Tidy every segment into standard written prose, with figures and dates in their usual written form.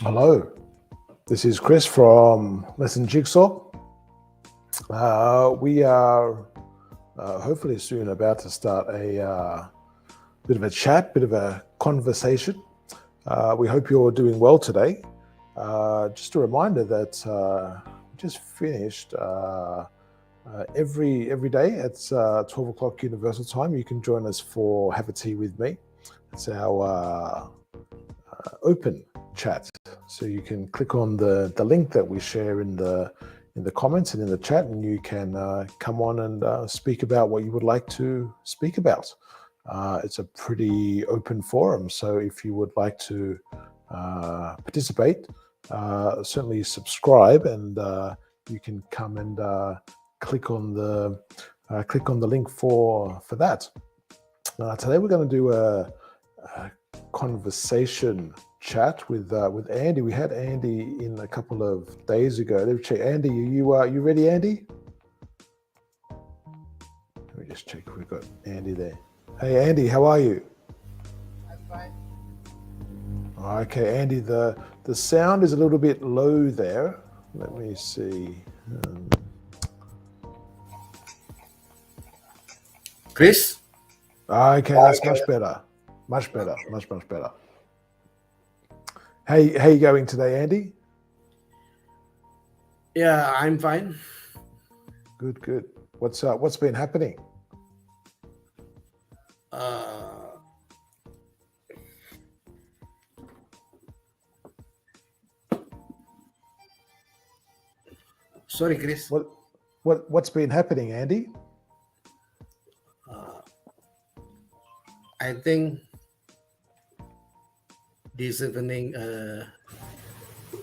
Hello, this is Chris from Lesson Jigsaw. We are hopefully soon about to start a bit of a chat, bit of a conversation. We hope you're doing well today. Just a reminder that we just finished every day at 12 o'clock Universal Time. You can join us for Have a Tea with Me. It's our open chat. So you can click on the link that we share in the comments and in the chat, and you can come on and speak about what you would like to speak about. It's a pretty open forum, so if you would like to participate, certainly subscribe, and you can come and click on the link for that. Today we're going to do a conversation chat with Andy. We had Andy in a couple of days ago. Let me check. Andy, you ready, Andy? Let me just check if we've got Andy there. Hey, Andy, how are you? I'm fine. Okay, Andy, the sound is a little bit low there. Let me see. Chris? Okay, that's much better. Much better. Much better. How you going today, Andy? Yeah, I'm fine. Good. What's been happening? Sorry, Chris. What's been happening, Andy? I think this evening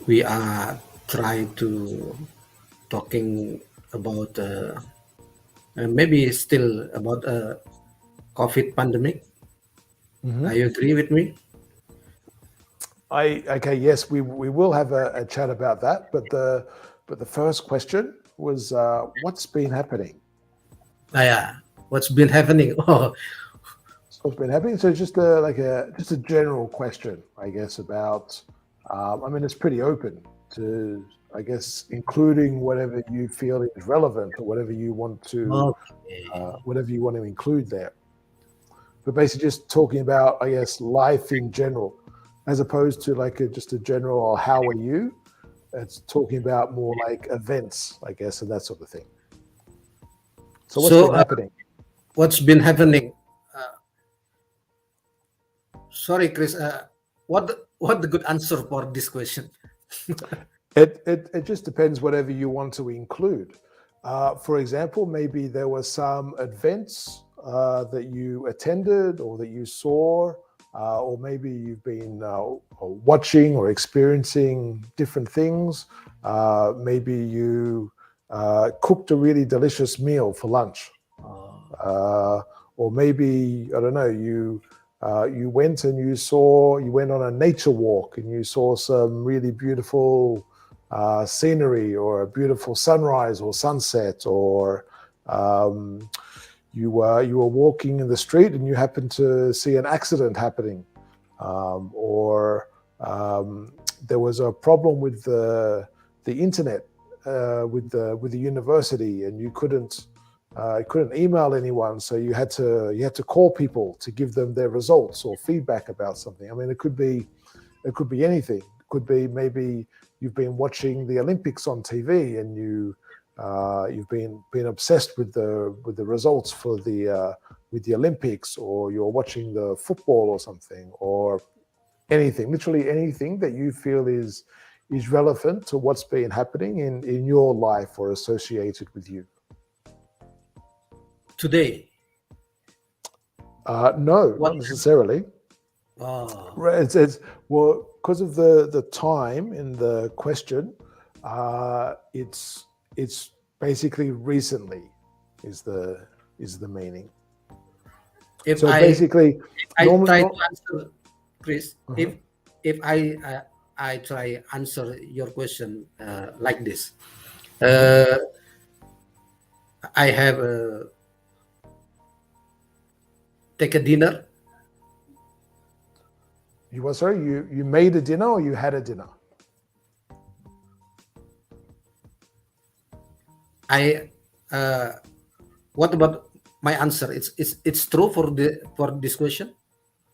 we are trying to talking about maybe still about COVID pandemic. Mm-hmm. Are you agree with me? Yes, we will have a chat about that. But the first question was what's been happening? Yeah. What's been happening? What's been happening? So just a general question, I guess, about. I mean, it's pretty open to, I guess, including whatever you feel is relevant or whatever you want to, whatever you want to include there. But basically, just talking about, I guess, life in general, as opposed to just a general "How are you?" It's talking about more like events, I guess, and that sort of thing. So what's been happening? What's been happening? Sorry, Chris. What the good answer for this question? It just depends whatever you want to include. For example, maybe there were some events that you attended or that you saw, or maybe you've been watching or experiencing different things. Maybe you cooked a really delicious meal for lunch, or maybe, I don't know, you went and you went on a nature walk and you saw some really beautiful scenery or a beautiful sunrise or sunset, or you were walking in the street and you happened to see an accident happening, or there was a problem with the internet with the university, and you couldn't email anyone, so you had to call people to give them their results or feedback about something. I mean, it could be anything. It could be maybe you've been watching the Olympics on TV and you've been obsessed with the results for with the Olympics, or you're watching the football or something, or anything, literally anything that you feel is relevant to what's been happening in your life or associated with you. Today? No, not necessarily. It's well, because of the time in the question. It's basically recently is the meaning. If so basically, I try to answer, Chris. If I try answer your question like this, I have take a dinner. You made a dinner or you had a dinner? I what about my answer? It's true for this question.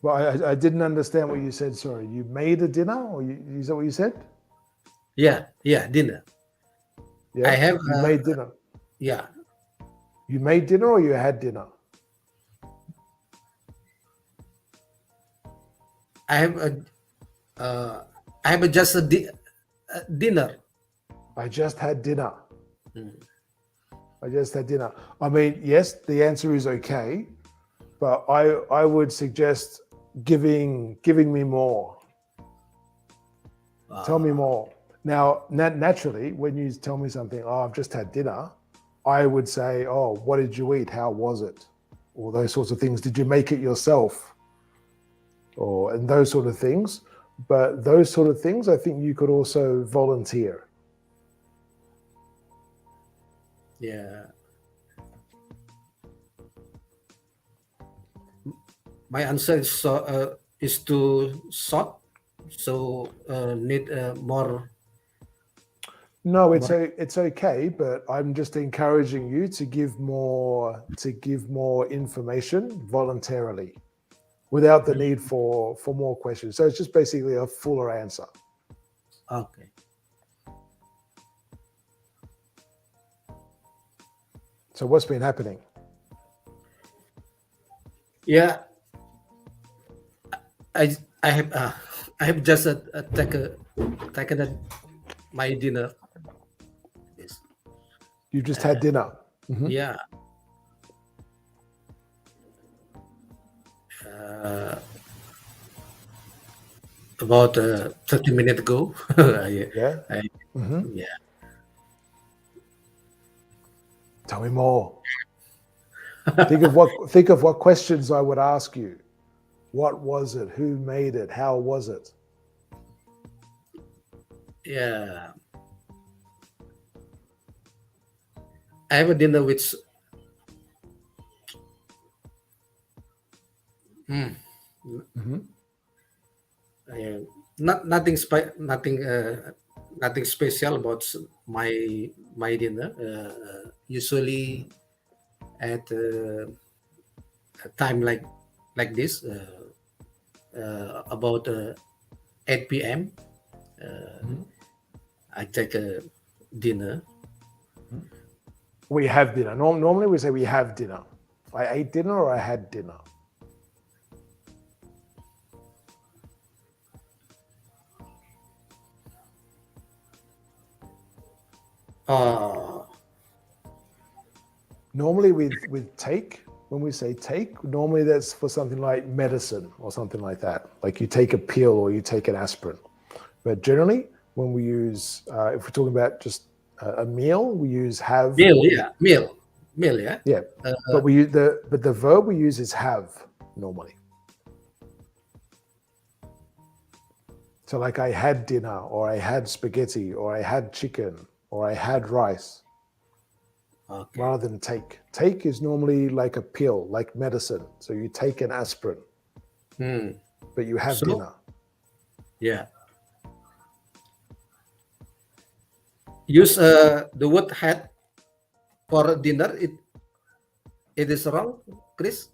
Well, I didn't understand what you said. Sorry, you made a dinner, or is that what you said? Yeah, dinner. I Yeah, have you made dinner. yeah, You made dinner, or you had dinner. I have a I have a just dinner. I just had dinner. Mm. I just had dinner. I mean, yes, the answer is okay, but I would suggest giving me more. Tell me more. Now, naturally, when you tell me something, oh, I've just had dinner, I would say, oh, what did you eat? How was it? Or those sorts of things. Did you make it yourself? Or and those sort of things. But those sort of things, I think you could also volunteer. Yeah. My answer is too short, so need No, more. it's okay, but I'm just encouraging you to give more information voluntarily without the need for more questions. So it's just basically a fuller answer. Okay. So what's been happening? Yeah, I I have I have just taken my dinner. Yes. You just had dinner. Mhm. Yeah. Uh, about 30 minutes ago. Yeah. I, Hmm. yeah. Tell me more. Think of what questions I would ask you. What was it? Who made it? How was it? Yeah. I have a dinner with mm, Hmm. nothing special about my dinner. Usually at a time like this, about 8 p.m. Uh, Hmm. I take a dinner. We have dinner. Normally we say we have dinner. I ate dinner or I had dinner. Uh, Normally with take, when we say take, normally that's for something like medicine or something like that. Like you take a pill or you take an aspirin. But generally, when we use, if we're talking about just a meal, we use have meal, or yeah, eat. meal, yeah. Yeah, Uh, but we use the verb we use is have normally. So like I had dinner, or I had spaghetti, or I had chicken, or I had rice, okay. rather than take. Take is normally like a pill, like medicine. So you take an aspirin, Hmm. but you have So dinner. yeah, use the word had for dinner. It is wrong, Chris.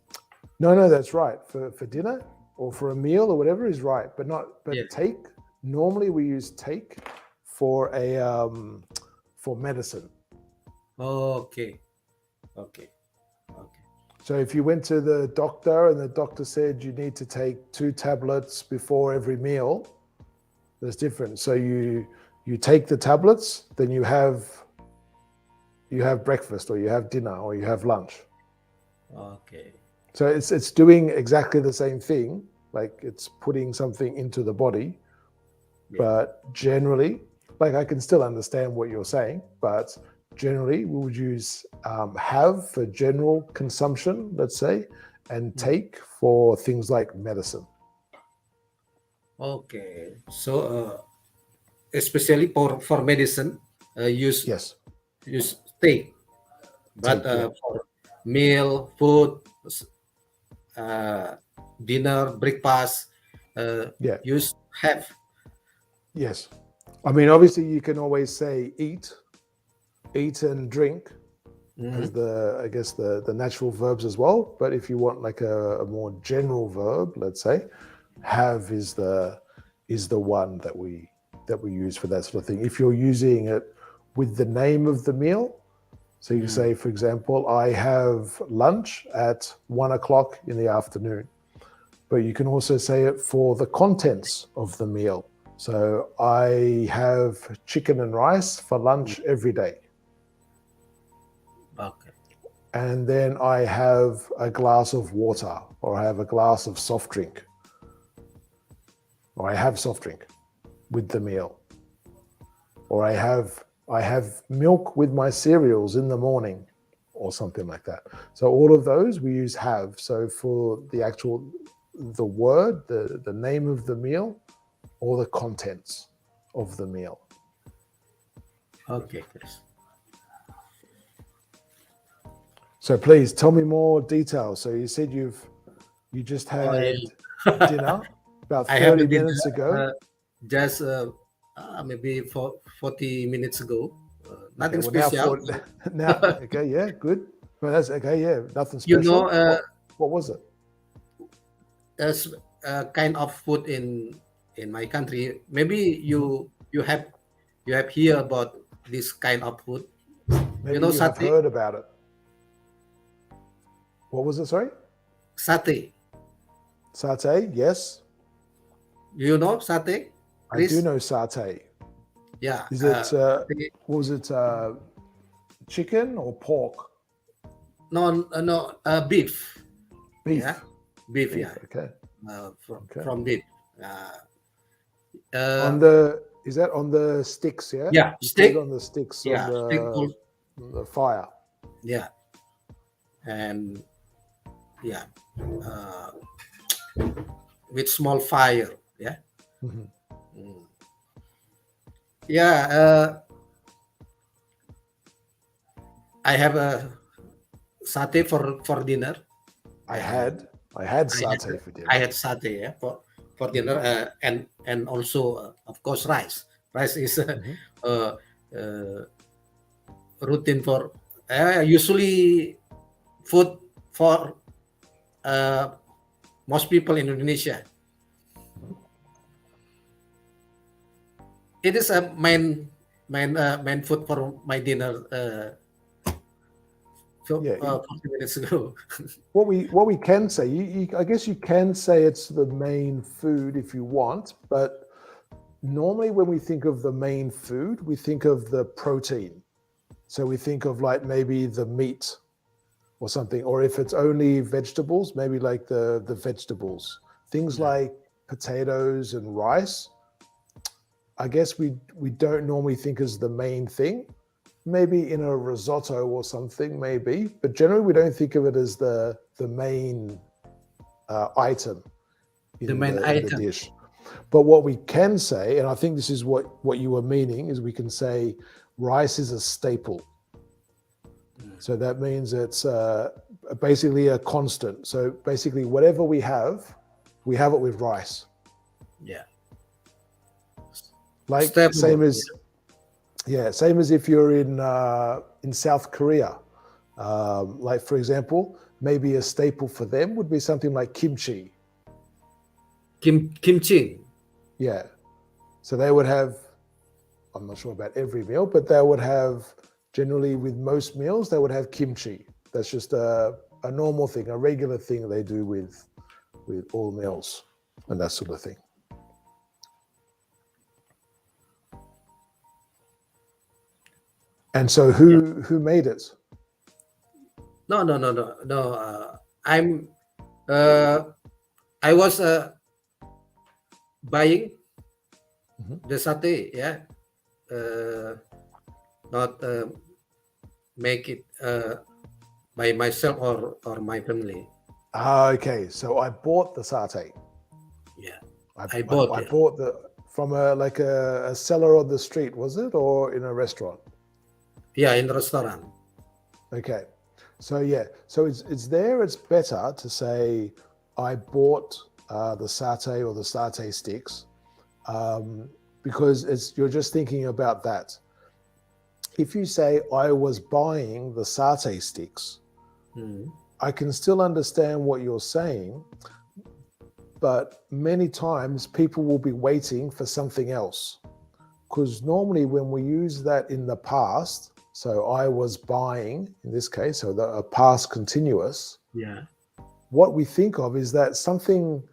No, that's right. For dinner or for a meal or whatever is right, but not Yeah. but take. Normally we use take for a for medicine. Okay. Okay. Okay. So if you went to the doctor and the doctor said you need to take 2 tablets before every meal, that's different. So you take the tablets, then you have breakfast or you have dinner or you have lunch. Okay. So it's doing exactly the same thing, like it's putting something into the body, Yeah. but generally, like I can still understand what you're saying, but generally we would use have for general consumption, let's say, and take for things like medicine. Okay. So especially for medicine, Yes, use take, but take, yeah, for meal, food, uh, dinner, breakfast, yeah, use have. yes. I mean, obviously you can always say eat, eat and drink as I guess the natural verbs as well. But if you want like a more general verb, let's say, have is the one that we use for that sort of thing. If you're using it with the name of the meal, so you say, for example, I have lunch at 1 o'clock in the afternoon. But you can also say it for the contents of the meal. So I have chicken and rice for lunch every day. Okay. And then I have a glass of water, or I have a glass of soft drink, or I have soft drink with the meal, or I have milk with my cereals in the morning, or something like that. So all of those we use have. So for the word, the name of the meal, or the contents of the meal. Okay, Chris. So please tell me more details. So you said you just had dinner about 30 minutes ago. Just maybe for 40 minutes ago. Nothing Okay, well special. now, okay, yeah, good. Well, that's okay, yeah, nothing You special. know, what was it? as kind of food in my country. Maybe you have hear about this kind of food. Maybe You know, you have satay. heard about it. What was it? Sorry. Satay. Satay. Yes. You know satay, I do Chris? know satay. Yeah. Is it? Was it chicken or pork? No, beef. Beef. Yeah, beef. Beef, Yeah, okay. From beef. Is that on the sticks? Yeah. Yeah, You steak. put it on the sticks Yeah, steak on the fire. Yeah, and yeah, with small fire. Yeah. Mm-hmm. Yeah. I have a satay for dinner. I had satay for dinner. I had satay, yeah, for dinner, and also of course rice. Rice is routine for usually food for most people in Indonesia. It is a main food for my dinner. 40 minutes ago. What we can say, I guess you can say it's the main food if you want, but normally when we think of the main food, we think of the protein. So we think of like maybe the meat or something, or if it's only vegetables, maybe like the vegetables. Things like potatoes and rice, I guess we don't normally think as the main thing. Maybe in a risotto or something, maybe, but generally we don't think of it as the main item in the dish. But what we can say, and I think this is what you were meaning, is we can say rice is a staple. So that means it's basically a constant. So basically, whatever we have it with rice. Yeah. Like same as if you're in South Korea. Like for example, maybe a staple for them would be something like kimchi. Kimchi. Yeah. So they would have, I'm not sure about every meal, but they would have, generally with most meals, they would have kimchi. That's just a normal thing, a regular thing they do with all meals and that sort of thing. And so who made it? No. I was buying the satay, yeah. Not make it by myself or my family. Okay, so I bought the satay. Yeah, I bought from a seller on the street, was it, or in a restaurant? Yeah, in the restaurant. Okay, so yeah, so it's there. It's better to say I bought the satay or the satay sticks because you're just thinking about that. if you say I was buying the satay sticks, Mm. I can still understand what you're saying, but many times people will be waiting for something else. Because normally when we use that in the past, so I was buying in this case, so a past continuous, Yeah. what we think of is that something,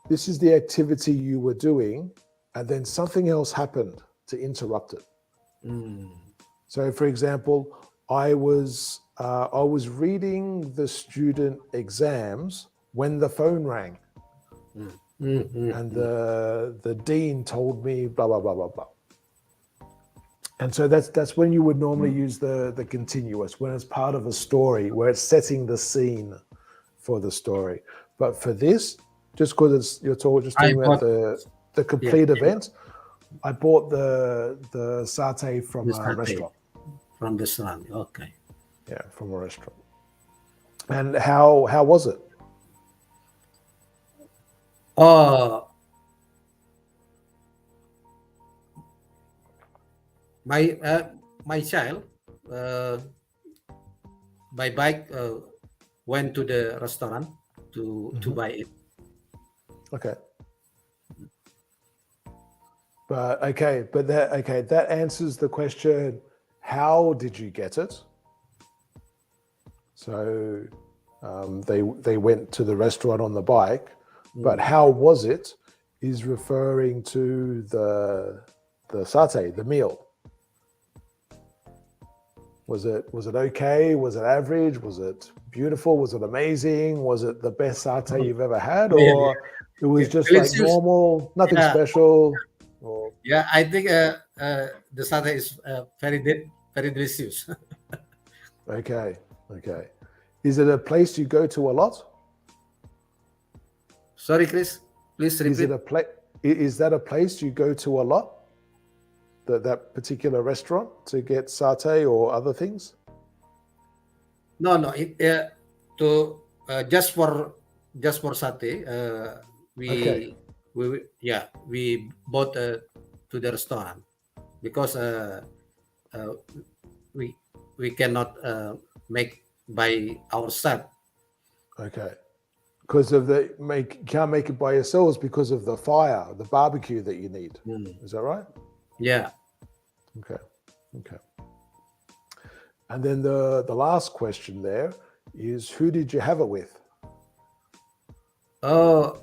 this is the activity you were doing, and then something else happened to interrupt it. Mm. So, for example, I was reading the student exams when the phone rang, Mm. Mm. Mm. and Mm. the dean told me blah blah blah blah blah. And so that's when you would normally use the continuous, when it's part of a story, where it's setting the scene for the story. But for this, just because you're just I talking about bought, the yeah, complete event, I bought the satay from the a satay restaurant. from the restaurant. Okay. Yeah, from a restaurant. And how was it? Oh, my child uh, by bike went to the restaurant to Mhm. buy it. Okay. But that answers the question, how did you get it? So they went to the restaurant on the bike, but Mm. how was it is referring to the satay, the meal. Was it okay? Was it average? Was it beautiful? Was it amazing? Was it the best satay you've ever had, Oh, yeah, or it yeah, was yeah. just like Delicious. normal, nothing Yeah, special? Or yeah. I think the satay is very delicious. okay, okay. Is it a place you go to a lot? Sorry, Chris. Please Is it repeat. a place? Is that a place you go to a lot? That particular restaurant to get satay or other things? No, no. To just for satay. Okay, We bought to the restaurant because uh, we we cannot make by ourselves. okay. Because of you can't make it by yourselves because of the fire, the barbecue that you need. Mm. Is that right? Yeah. Okay, okay. And then the last question there is, who did you have it with? Oh,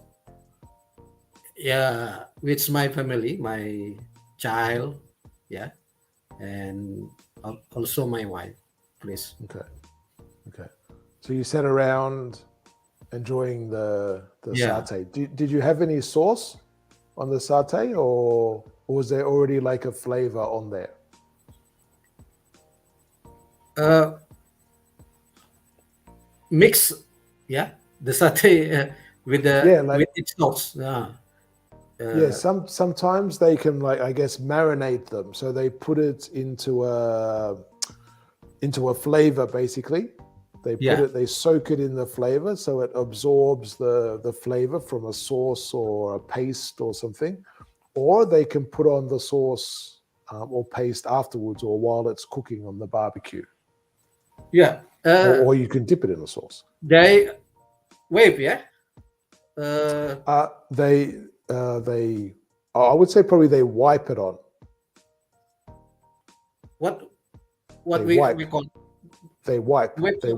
yeah. With my family, my child, yeah, and also my wife. Please. Okay, okay. So you sat around enjoying the Yeah. satay. Did you have any sauce on the satay, or was there already like a flavor on there? Uh, Mix. Yeah, the satay Yeah, like with its sauce. Yeah. yeah. Uh, Sometimes they can, like, I guess, marinate them, so they put it into a flavor basically. yeah. They soak it in the flavor so it absorbs the flavor from a sauce or a paste or something, or they can put on the sauce or paste afterwards or while it's cooking on the barbecue, Yeah. or you can dip it in the sauce. They wave. Yeah. Uh, They I would say probably they wipe it on. what They we wipe. call They wipe. wait They for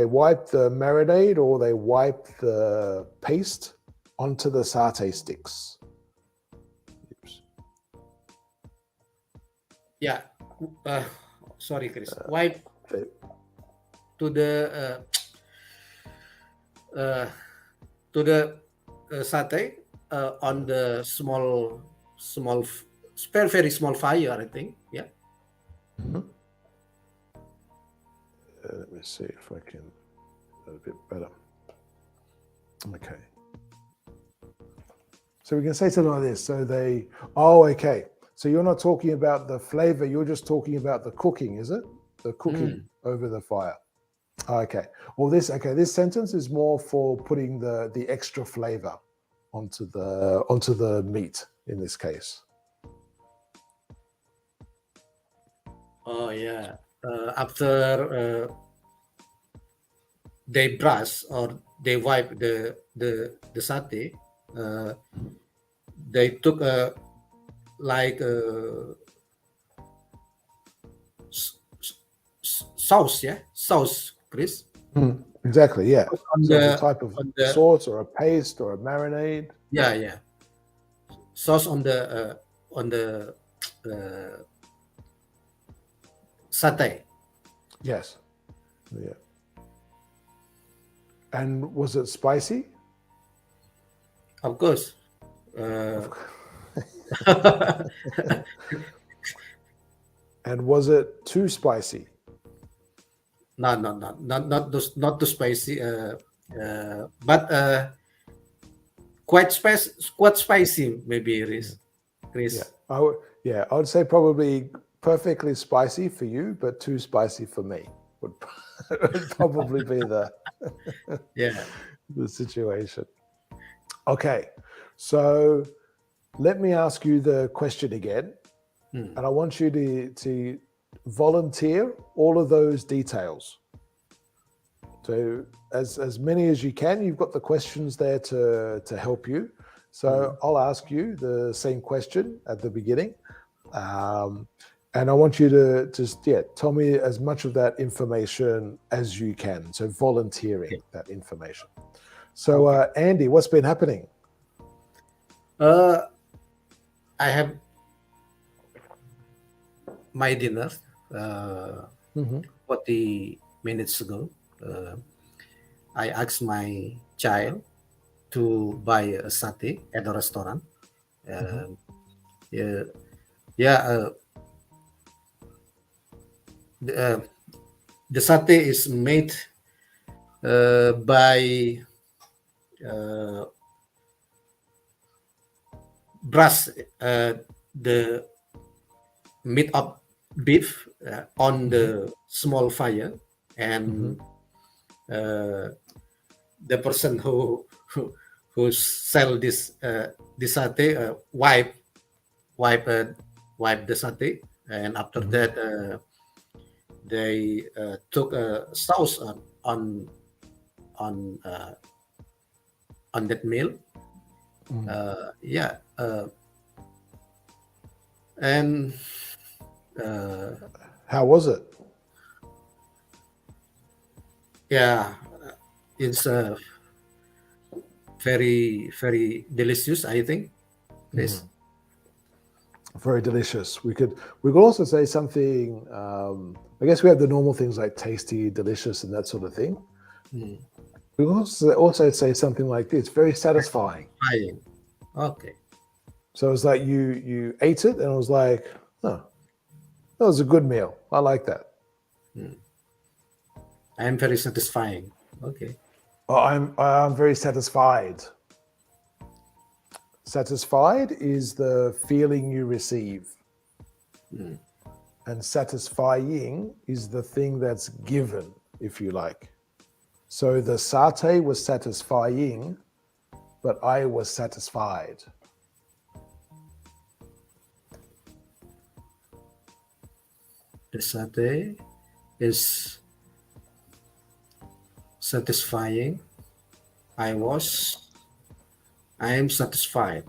wipe the marinade, or they wipe the paste onto the satay sticks. Oops. yeah. Uh, Sorry, Chris. Wipe They, to the uh, to the satay on the small very small fire. I think. Yeah. Mhm. Let me see if I can do a bit better. Okay. So we can say something like this. So okay. So you're not talking about the flavor, you're just talking about the cooking, is it? The cooking Mm. over the fire. Okay. Well, this sentence is more for putting the extra flavor onto the meat in this case. Oh yeah. After they brush or they wipe the satay, uh, they took a like s- sauce, yeah, sauce, Chris, Exactly, yeah. on Some type of on the sauce or a paste or a marinade. yeah, yeah, sauce on the uh, satay. Yes. Yeah. And was it spicy? Of course. Of Uh, And was it too spicy? not too spicy. But quite spicy maybe, Mm. Yeah. Chris. I would say probably perfectly spicy for you, but too spicy for me. Would would probably be Yeah. the situation. Okay. So let me ask you the question again. Hmm. And I want you to volunteer all of those details. So as many as you can, you've got the questions there to help you. Hmm. So I'll ask you the same question at the beginning, and I want you to just tell me as much of that information as you can. So volunteering Okay. that information. So Okay. Andy, what's been happening? Uh, I have my dinner uh, Mm-hmm. 40 minutes ago. Uh, I asked my child to buy a satay at a restaurant. Mm-hmm. Um yeah, yeah. The, uh, the satay is made by uh, brush the meat of beef on Mm-hmm. the small fire, Mm-hmm. and uh, the person who sell this satay wipe uh, wipe the satay, and after Mm-hmm. that they took a sauce on uh, on that meal. Mm. Yeah, and uh, How was it? yeah, it's very delicious, I think, Chris. Mm. Very delicious. We could also say something. I guess we have the normal things like tasty, delicious, and that sort of thing. Mm. We could also say something like this: very satisfying. Fine. Okay. So it's like you ate it and it was like, oh, that was a good meal. I like that. Mm. I am very satisfying. Okay. Oh, I'm very satisfied. Satisfied is the feeling you receive, Mm. and satisfying is the thing that's given, if you like. So the satay was satisfying, but I was satisfied. The satay is satisfying. I was. I am satisfied.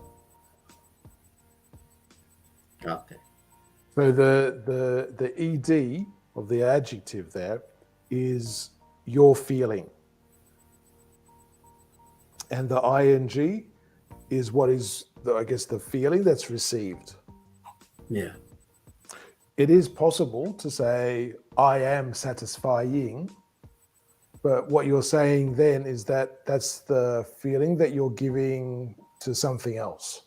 Okay. So the ed of the adjective there is your feeling, and the ing is what is I guess the feeling that's received. Yeah. It is possible to say I am satisfying, but what you're saying then is that that's the feeling that you're giving to something else.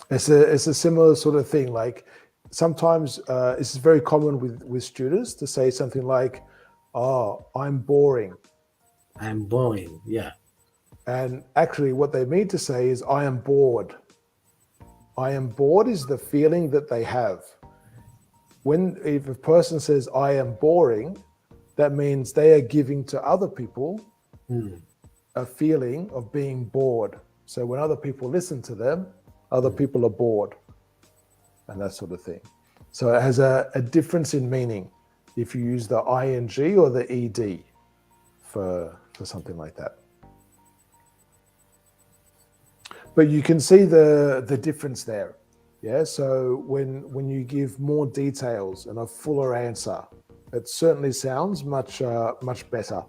It's a similar sort of thing. Like sometimes this is very common with students to say something like, "Oh, I'm boring," I am boring. Yeah. and actually, what they mean to say is, "I am bored." I am bored is the feeling that they have. If a person says, "I am boring," that means they are giving to other people Mm. a feeling of being bored. So when other people listen to them, other Mm. people are bored. and that sort of thing. So it has a difference in meaning if you use the ing or the ed for something like that. But you can see the difference there. Yeah. So when you give more details and a fuller answer, it certainly sounds much better.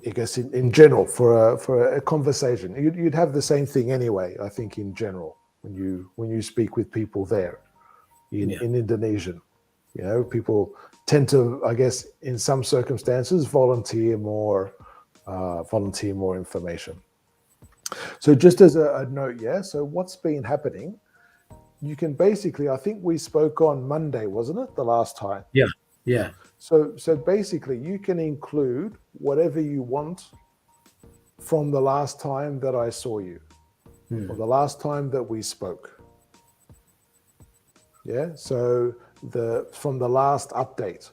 I guess in general for a conversation, you'd have the same thing anyway. I think in general when you speak with people there in Indonesian, people tend to, I guess, in some circumstances, volunteer more information. So just as a note, so what's been happening, you can basically, I think we spoke on Monday, wasn't it, the last time? Yeah. So basically you can include whatever you want from the last time that I saw you or the last time that we spoke. Yeah. So from the last update,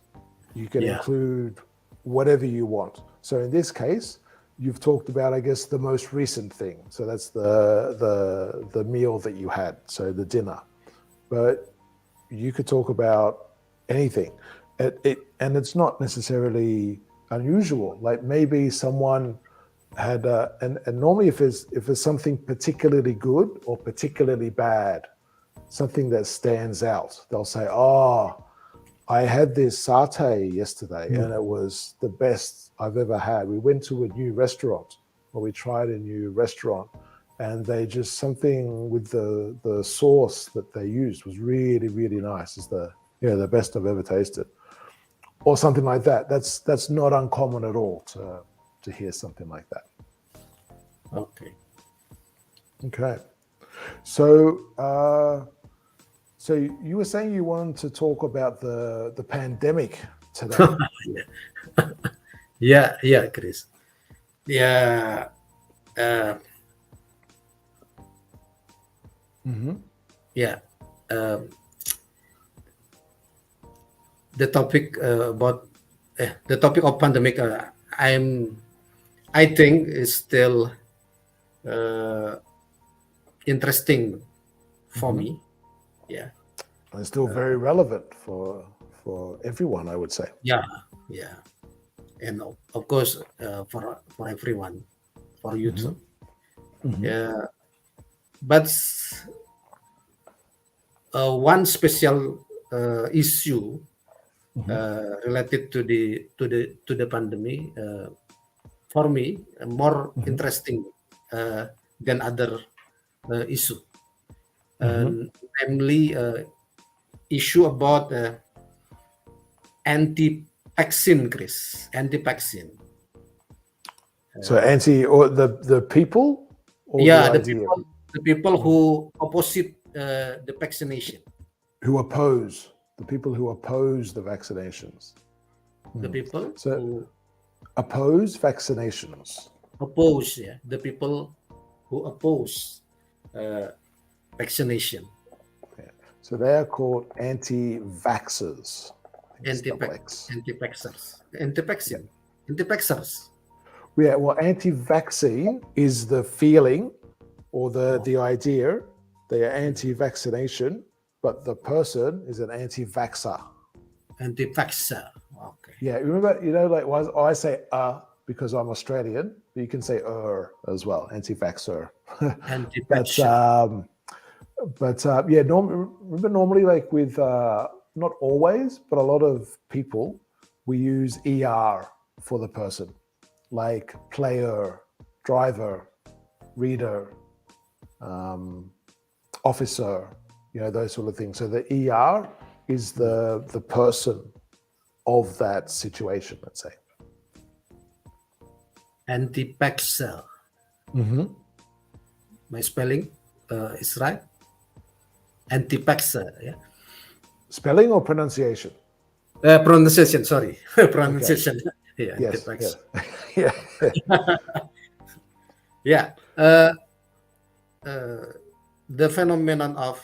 you can include whatever you want. So in this case, you've talked about, I guess, the most recent thing. So that's the meal that you had, so the dinner. But you could talk about anything. And it's not necessarily unusual. Like maybe someone had, and normally if it's something particularly good or particularly bad, something that stands out, they'll say, "Oh, I had this satay yesterday and it was the best I've ever had. We went to a new restaurant, or we tried a new restaurant, and they just, something with the sauce that they used was really, really nice. It's the best I've ever tasted." Or something like that. That's not uncommon at all to hear something like that. Okay. So you were saying you wanted to talk about the pandemic today. Yeah, Chris. Yeah. Yeah. The topic about the topic of pandemic, I think is still interesting for me. Yeah. And it's still very relevant for everyone, I would say. Yeah. And of course, for everyone, for you too. Yeah. But one special issue related to the pandemic, for me, more interesting than other issue, namely issue about anti-vaccine, Chris. Anti-vaccine. So or the people, or the people who opposite the vaccination. The people who oppose the vaccinations. The people who oppose vaccinations. The people who oppose vaccination. Yeah. So they are called anti-vaxxers. Anti-vaxxers. Anti-vaxxers. Yeah, well, anti-vaccine is the feeling or the idea. They are anti-vaccination, but the person is an anti-vaxxer. Anti-vaxxer. Okay. Yeah, remember, like I say because I'm Australian, but you can say as well, anti-vaxxer. Anti-vaxxer. But remember normally, like with not always, but a lot of people, we use ER for the person, like player, driver, reader, officer, those sort of things. So the ER is the person of that situation, let's say. Anti-vaxxer. My spelling is right? Anti-vaxxer, yeah? Spelling or pronunciation? Pronunciation, sorry. Pronunciation. Okay. Yeah, yes. Yeah. The phenomenon of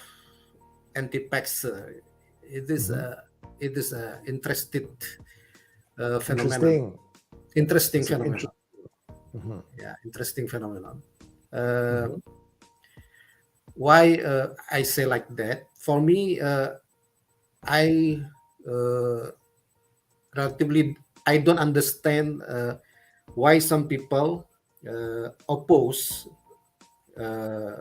anti-vaxxer, it is a interesting phenomenon. Interesting phenomenon. Yeah, interesting phenomenon. why I say like that? For me, I uh, relatively I don't understand why some people oppose uh,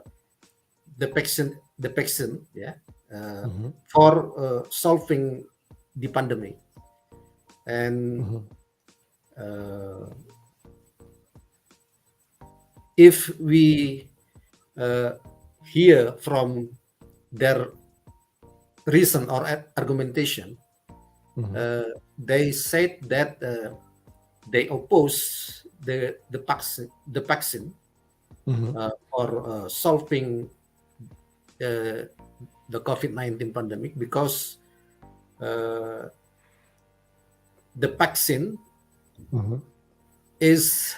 the vaccine, yeah, Hmm. for solving the pandemic. And Hmm. uh, if we uh, hear from their reason or argumentation, Hmm. they said that they oppose the vaccine Hmm. for solving uh, the COVID-19 pandemic because uh, the vaccine Hmm. is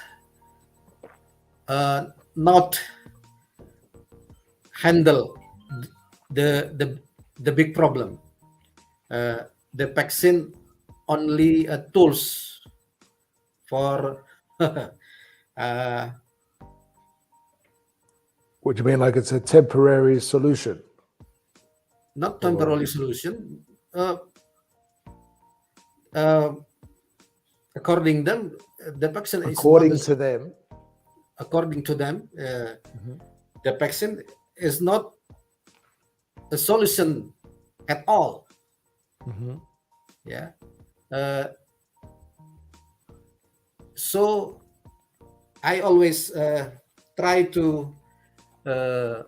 not handle the the big problem. The vaccine only tools for uh, What do you mean, like it's a temporary solution? not Or temporary solution. Uh, uh, according them, the vaccine is not a, according to them? according to them, Hmm. the vaccine is not a solution at all. Hmm. Yeah. Uh, so I always try to uh,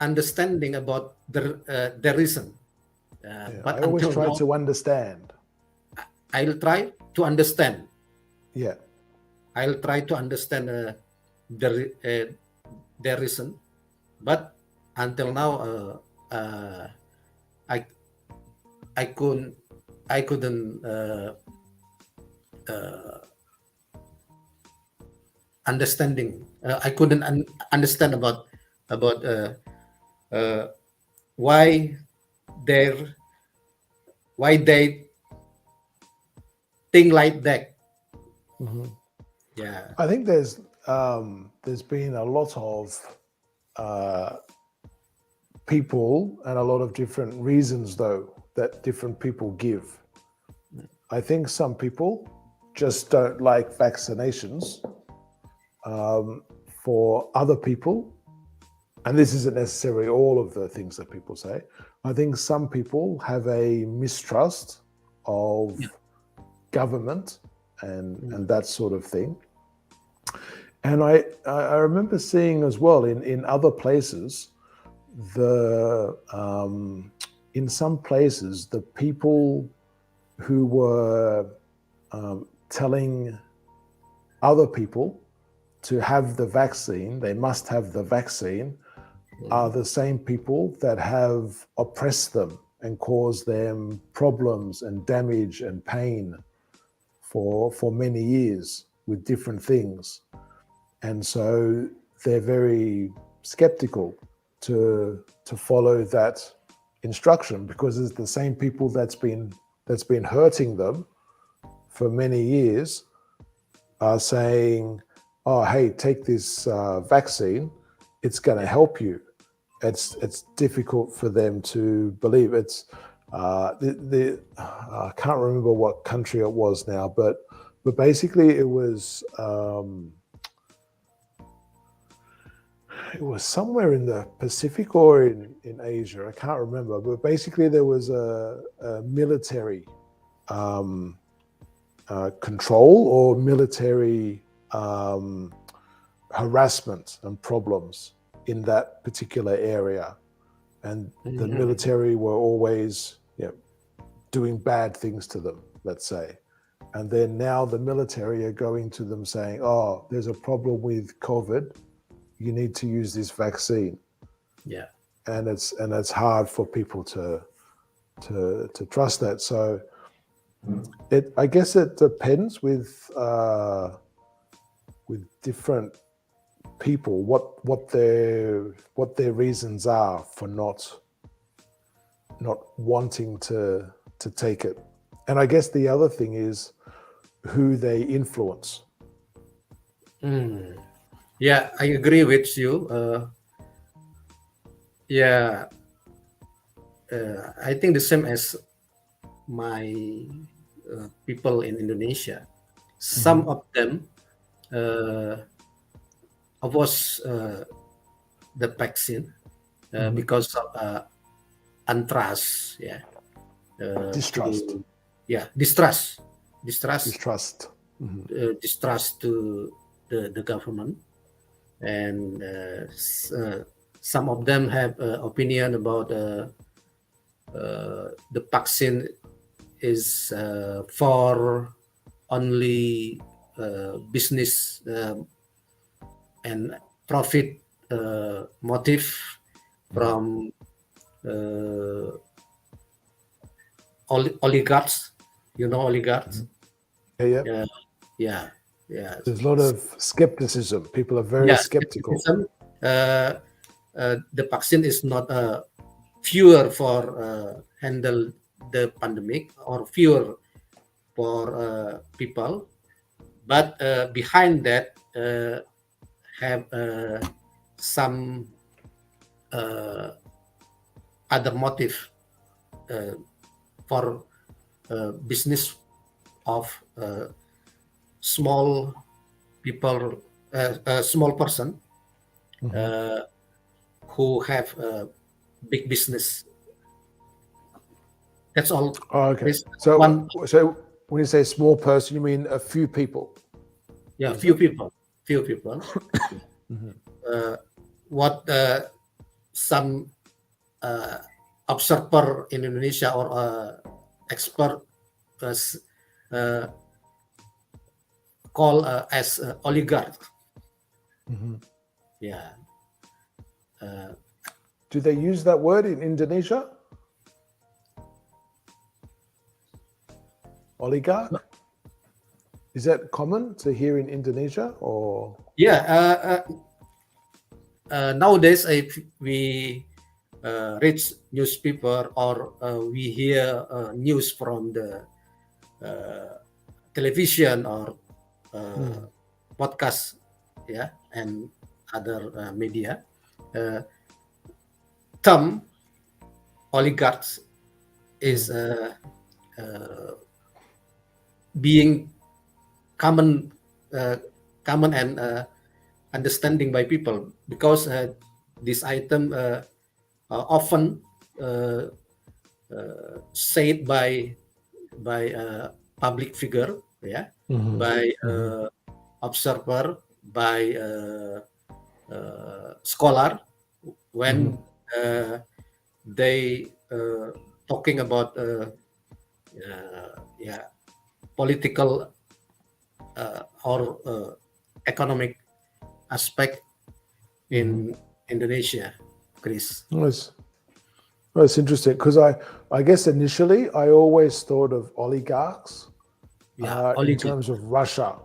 understanding about the reason. Yeah, But I always until try now, to understand. I'll try to understand. Yeah. I'll try to understand the reason. But until now, I I couldn't I couldn't uh, understanding. I couldn't understand about uh, why they why they think like that. Hmm. Yeah. I think there's been a lot of uh, people and a lot of different reasons, though, that different people give. I think some people just don't like vaccinations. For other people, and this isn't necessarily all of the things that people say, I think some people have a mistrust of Yeah. government Mm. and that sort of thing. And I remember seeing as well in other places the in some places the people who were telling other people to have the vaccine, they must have the vaccine, are Mm. the same people that have oppressed them and caused them problems and damage and pain for many years with different things. And so they're very skeptical to follow that instruction because it's the same people that's been hurting them for many years are saying, "Oh, hey, take this vaccine. It's going to Yeah. help you." It's difficult for them to believe. It's I can't remember what country it was now, but basically it was somewhere in the Pacific or in Asia. I can't remember, but basically there was a military um, control or military um, harassment and problems in that particular area, and the Mhm. military were always, doing bad things to them, let's say. And then now the military are going to them saying, "Oh, there's a problem with COVID. You need to use this vaccine." Yeah. And it's hard for people to trust that. So I guess it depends with different people what their reasons are for not wanting to take it. And I guess the other thing is who they influence. Mm. Yeah, I agree with you. Yeah, I think the same as my people in Indonesia. Some Mhm. of them oppose the vaccine Mhm. because of untrust. Yeah, Distrust. to distrust, distrust, Distrust. Mhm. distrust to the government, and some of them have opinion about the vaccine is for only business and profit motive Mhm. from uh, oligarchs. You know oligarchs? Mhm. Yeah, yeah. Yeah, yeah, yeah. There's a lot of skepticism. People are very Yeah, skeptical. skepticism. The vaccine is not pure for handle the pandemic or pure for people, but behind that have some uh, other motive uh, for business of small people, small person Mhm. uh, who have big business. That's all. Oh, okay. This So, one, so when you say small person, you mean a few people, yeah, is it? few people. Mhm. Uh, what some uh, observer in Indonesia or expert uh, uh, call as oligarch. Mhm. Yeah. Uh, Do they use that word in Indonesia? Oligarch? Is that common to hear in Indonesia or? yeah. Nowadays, if we read newspaper or we hear news from the uh, television or uh, Mm. podcast, yeah, and other media, uh, term oligarchs is Mm. uh, being common, uh, common and understanding by people because this item often uh, said by public figure, yeah, Mhm. by Mhm. observer, by scholar when Mhm. they talking about yeah political or economic aspect Mhm. in Indonesia, Chris. Nice. That's interesting because I guess initially I always thought of oligarchs Yeah, in oligarch. terms of Russia.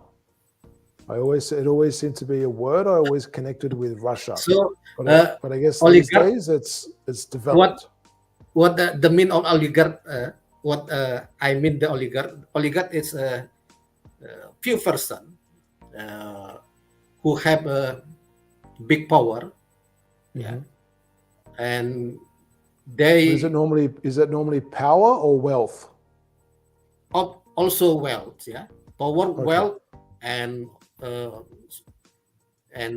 It always seemed to be a word I always connected with Russia, So but I guess these oligarch. days it's What developed. what the mean of oligarch? What I mean the oligarch. Oligarch is a few person uh, who have a big power. Yeah, Hmm. and But they is it normally power or wealth? also wealth. Yeah, power, Okay. wealth, and uh,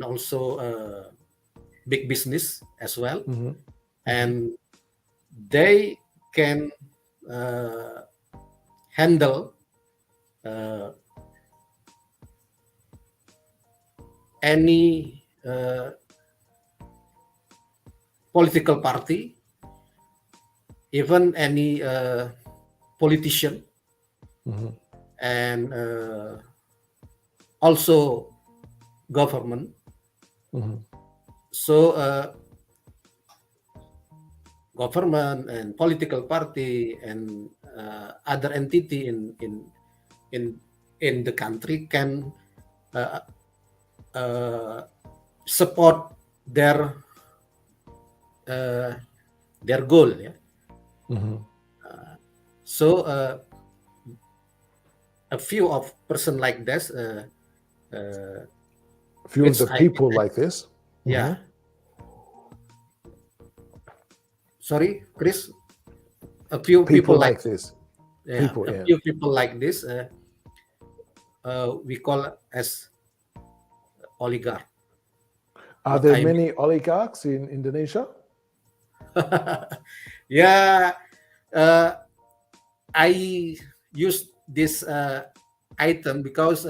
also big business as well, Hmm. Hmm. and they can uh, handle uh, any political party, even any politician, Hmm. and also government. Hmm. So government and political party and other entity in in the country can uh, uh, support uh, their goal. Yeah. Hmm. So a few of person like this uh, few of which the I people like this. yeah. Sorry, Chris. A few People people like like this. yeah, People, a yeah. few people like this. We call as oligarch. Are What there I many oligarchs in Indonesia? yeah, uh, I use this item because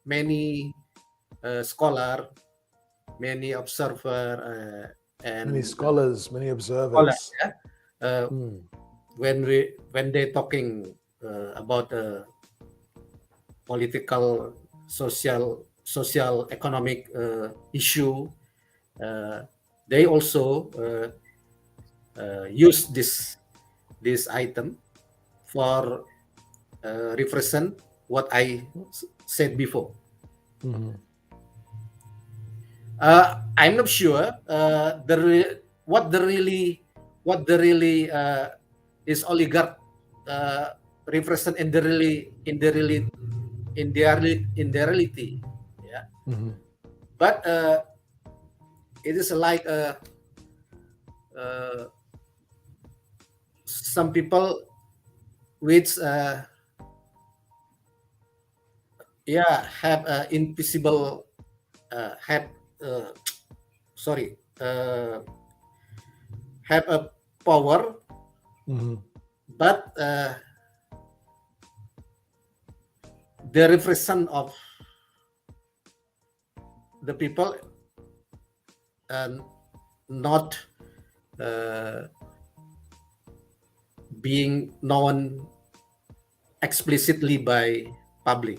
many scholar, many observer, Many and scholars, many scholar, observers. yeah, uh, Hmm. when they talking about political, social economic issue, uh, they also use this item for represent what I said before. Mhm. I'm not sure what the really is oligarch represent in the reality. Yeah, Mhm. but it is like uh, some people which yeah have invisible have uh, sorry have a power, Mhm. but the represent of the people and not uh, being known explicitly by public.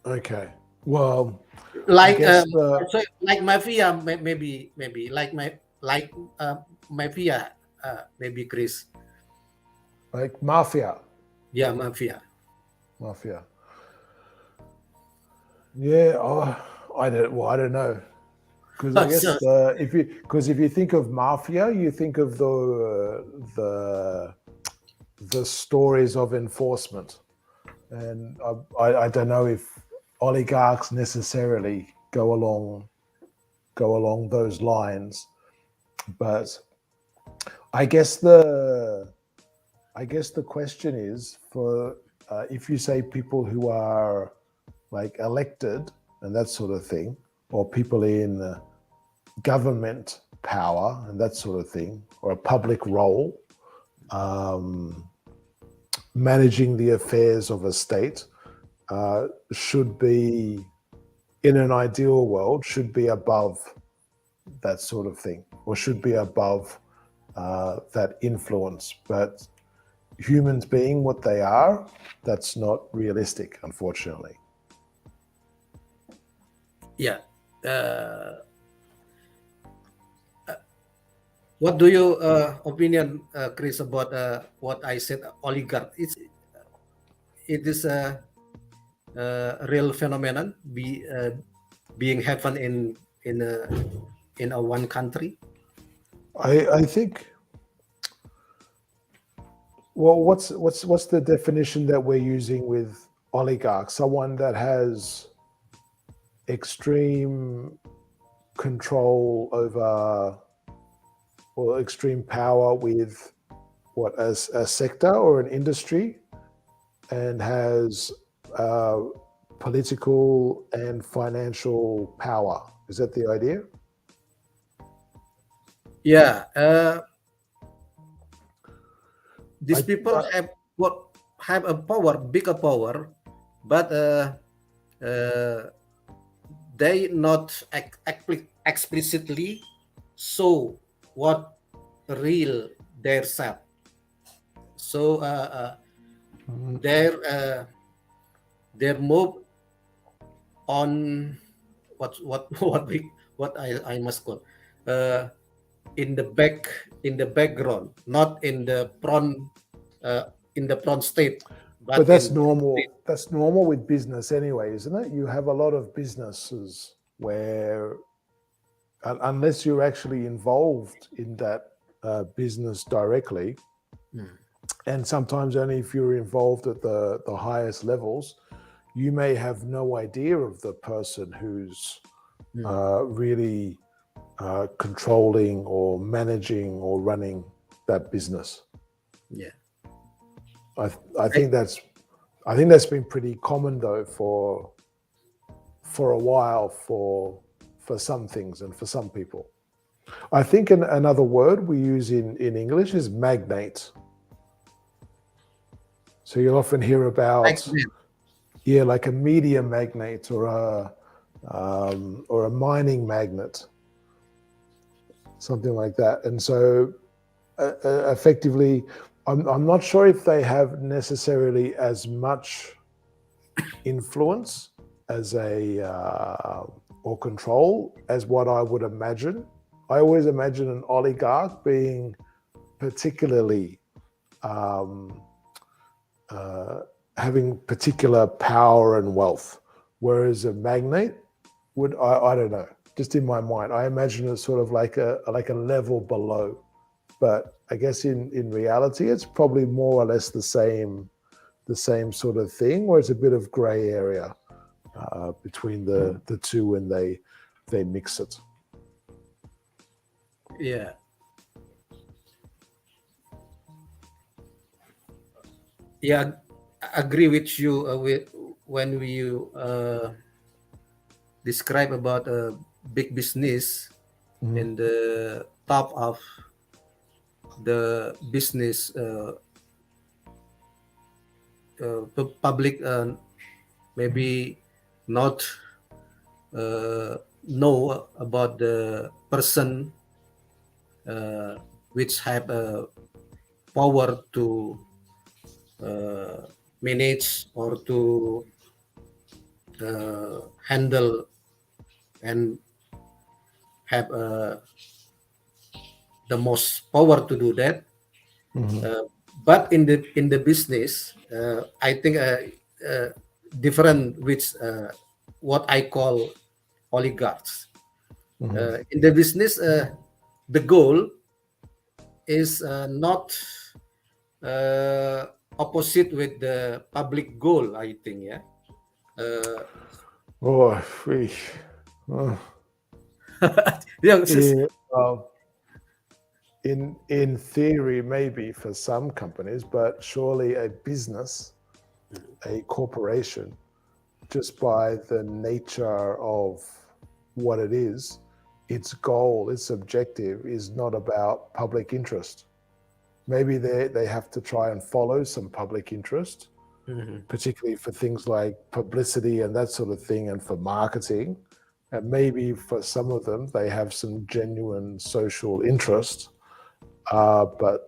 Okay. Well, I Like guess so like mafia, maybe like mafia, maybe Chris. like mafia. Yeah, mafia. Mafia. Yeah. Oh, I don't. Well, I don't know. Because I So guess if you think of mafia, you think of the stories of enforcement, and I don't know if oligarchs necessarily go along those lines, but I guess the I guess the question is for if you say people who are like elected and that sort of thing, or people in government power and that sort of thing, or a public role, um, managing the affairs of a state, should be, in an ideal world, should be above that sort of thing, or should be above that influence. But humans being what they are, that's not realistic, unfortunately. yeah. What do you opinion, Chris, about what I said? Oligarch. It is a real phenomenon being happen in a one country. I think. Well, what's the definition that we're using with oligarch? Someone that has extreme control over, or extreme power with what, as a sector or an industry, and has uh, political and financial power. Is that the idea? Yeah, these I, people have a power, bigger power, but uh, they not explicitly show what real their self. So Mhm. their their move on what I must call uh, in the background, not uh, in the front state, But but that's in normal. That's normal with business anyway, isn't it? You have a lot of businesses where, unless you're actually involved in that business directly, Hmm. and sometimes only if you're involved at the highest levels, you may have no idea of the person who's really controlling or managing or running that business. Yeah. I think that's been pretty common though for a while for some things and for some people. I think another word we use in English is magnate. So you'll often hear about like a media magnate or a mining magnate, something like that. And so effectively, I'm not sure if they have necessarily as much influence as or control as what I would imagine. I always imagine an oligarch being particularly having particular power and wealth, whereas a magnate would, I don't know, just in my mind, I imagine it sort of like a level below. But I guess in reality, it's probably more or less the same sort of thing, where it's a bit of gray area between the two when they mix it. Yeah. Yeah, I agree with you when you describe about a big business in the top of the business public maybe not know about the person which have power to manage or to handle and have the most power to do that. But in the business, I think different with what I call oligarchs. In the business, the goal is not opposite with the public goal, I think. Yeah. Yeah. In theory, maybe for some companies, but surely a business, a corporation, just by the nature of what it is, its goal, its objective is not about public interest. Maybe they have to try and follow some public interest, particularly for things like publicity and that sort of thing, and for marketing. And maybe for some of them, they have some genuine social interest. But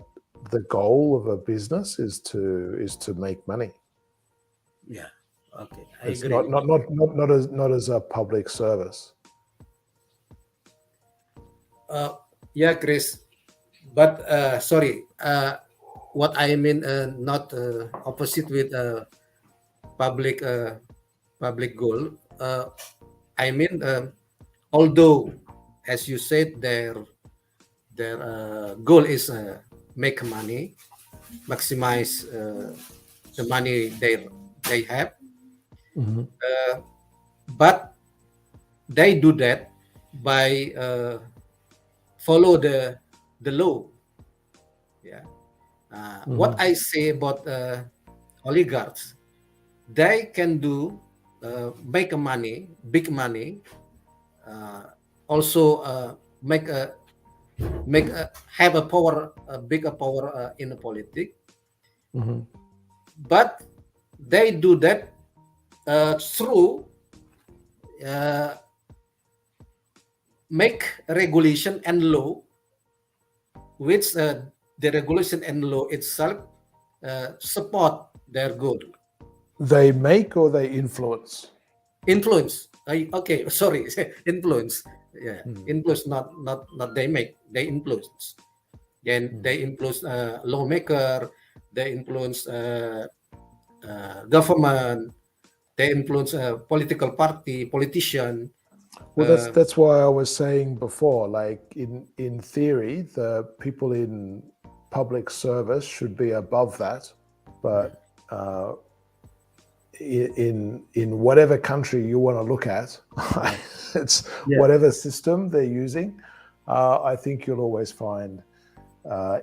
the goal of a business is to make money. Yeah. Okay. I It's agree. not as a public service. Yeah, Chris. But sorry, what I mean not opposite with public public goal. I mean, although, as you said, their goal is make money, maximize the money they have, but they do that by follow the law. Yeah. What I say about oligarchs, they can do make a money, big money, also have a power, a bigger power in the politics. But they do that through make regulation and law, which the regulation and law itself support their goal. They make or they influence? Influence. Okay, sorry, influence. Yeah, influence. Not they make. They influence. Then they influence lawmaker. They influence government. They influence political party, politician. Well, that's why I was saying before, like in theory, the people in public service should be above that, but in whatever country you want to look at, it's whatever system they're using. I think you'll always find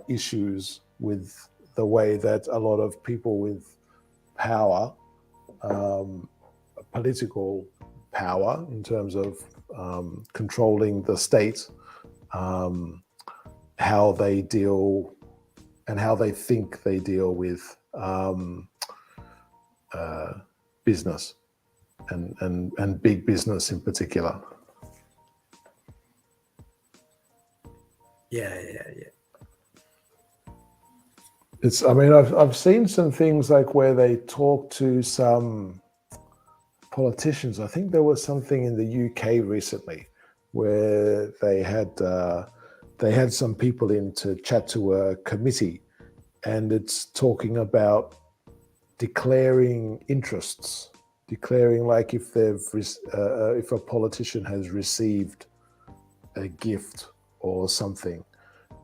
issues with the way that a lot of people with power, political power in terms of controlling the state, how they deal and how they think they deal with business and big business in particular. Yeah. I mean, I've seen some things like where they talk to some politicians. I think there was something in the UK recently where they had some people in to chat to a committee, and it's talking about declaring interests, declaring like if a politician has received a gift or something.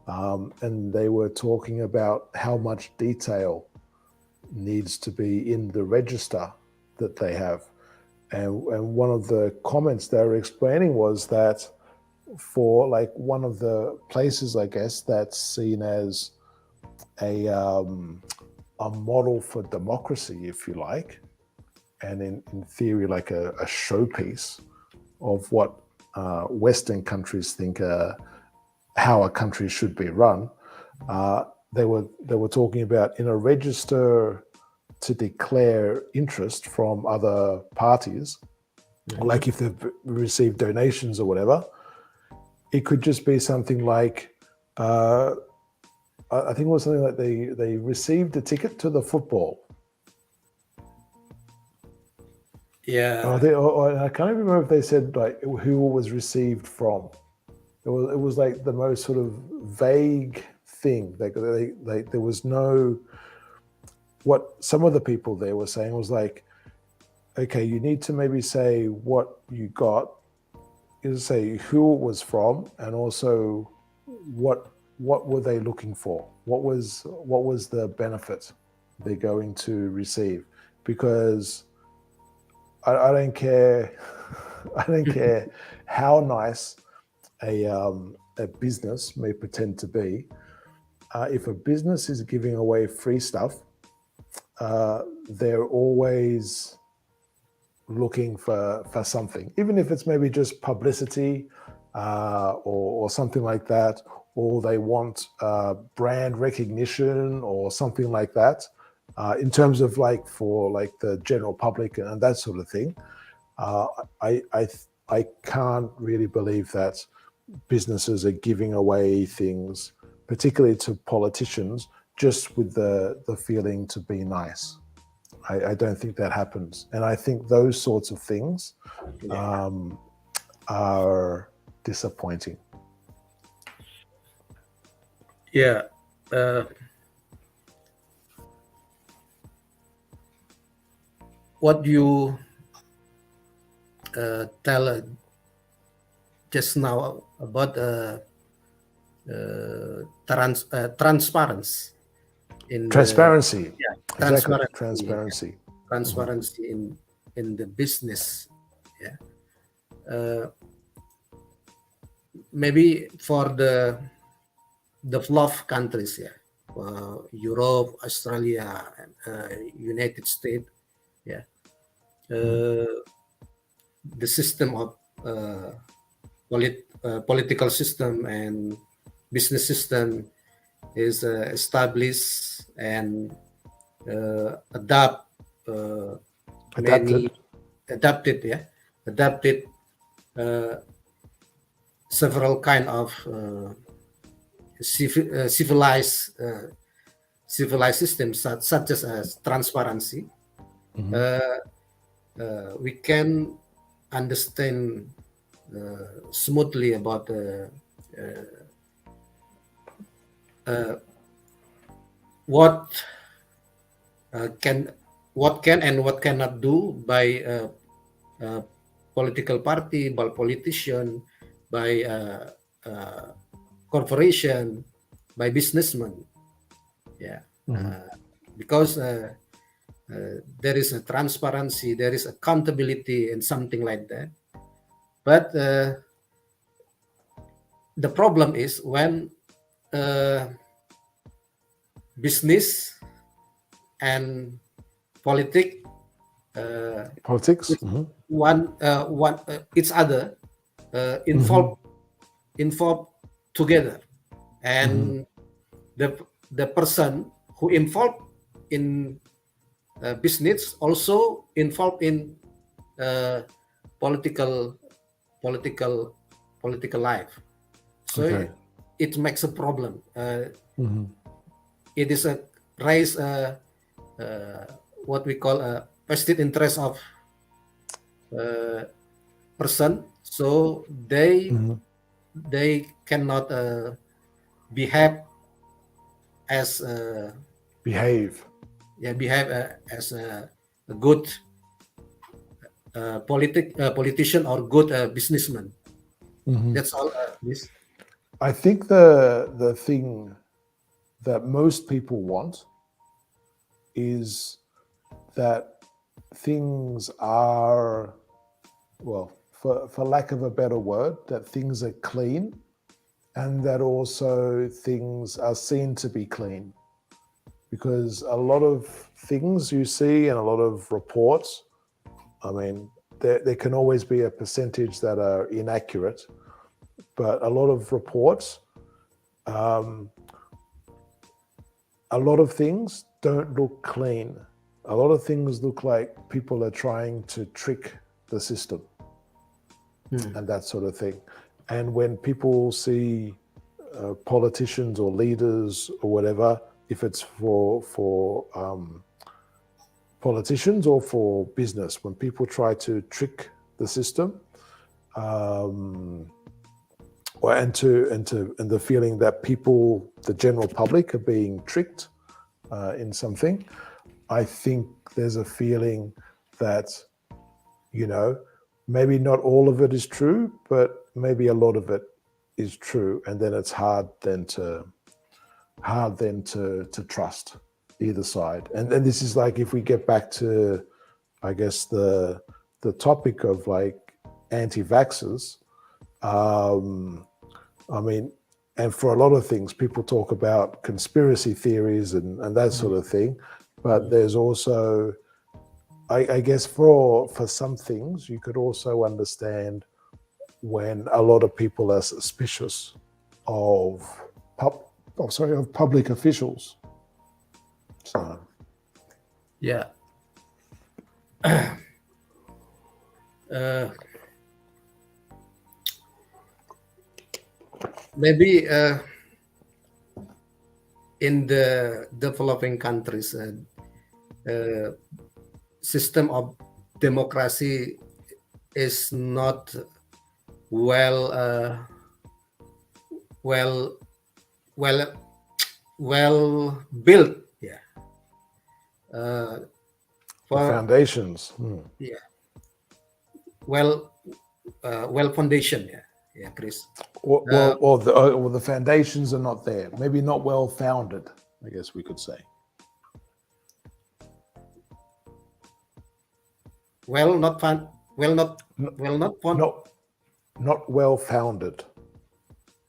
And they were talking about how much detail needs to be in the register that they have. And one of the comments they were explaining was that for like one of the places, I guess, that's seen as a model for democracy, if you like, and in theory, like a showpiece of what Western countries think how a country should be run. They were talking about in a register to declare interest from other parties, like if they've received donations or whatever. It could just be something like, I think it was something like they received a ticket to the football. Yeah. I can't even remember if they said like who it was received from. It was like the most sort of vague thing. Like there was no. What some of the people there were saying was like, okay, you need to maybe say what you got, is say who it was from, and also what were they looking for? What was the benefit they're going to receive? Because I don't care. I don't care how nice a business may pretend to be. If a business is giving away free stuff, they're always looking for something, even if it's maybe just publicity or something like that, or they want brand recognition or something like that. In terms of like for like the general public and that sort of thing, I can't really believe that businesses are giving away things, particularly to politicians, just with the feeling to be nice. I don't think that happens, and I think those sorts of things are disappointing. Yeah. What you tell just now about transparency in transparency. Transparency. Transparency. Transparency in the business. Yeah. Maybe for the fluff countries, Europe, Australia, United States, the system of political system and business system is established and adapted several kind of civilized systems such as transparency. We can understand smoothly about what can and what cannot do by political party, by politician, by corporation, by businessmen. Because there is a transparency, there is accountability, and something like that. But the problem is when business and politics Politics. one each other involved together, and the person who involved in business also involved in uh, political political political life. So Okay. it makes a problem. Mhm. It is a raise what we call a vested interest of person, so they cannot behave as Behave. behave as a good politician or good businessman. That's all. This. I think the thing that most people want is that things are, well, for lack of a better word, that things are clean, and that also things are seen to be clean. Because a lot of things you see and a lot of reports, I mean, there can always be a percentage that are inaccurate, but a lot of reports, um, a lot of things don't look clean. A lot of things look like people are trying to trick the system and that sort of thing. And when people see politicians or leaders or whatever, if it's for politicians or for business, when people try to trick the system, and the feeling that people, the general public, are being tricked in something, I think there's a feeling that, maybe not all of it is true, but maybe a lot of it is true, and then it's hard then to trust either side. And then this is like, if we get back to, I guess, the topic of like anti-vaxxers, I mean, and for a lot of things, people talk about conspiracy theories and that sort of thing, but there's also, I guess, for some things, you could also understand when a lot of people are suspicious of public officials. So Yeah. Maybe in the developing countries, system of democracy is not well well well well built. Yeah. the For foundations. yeah, well well foundation. Yeah. Yeah, Chris. Or the foundations are not there. Maybe not well founded, I guess we could say. Well not found. Well not N- well not found. Not well founded.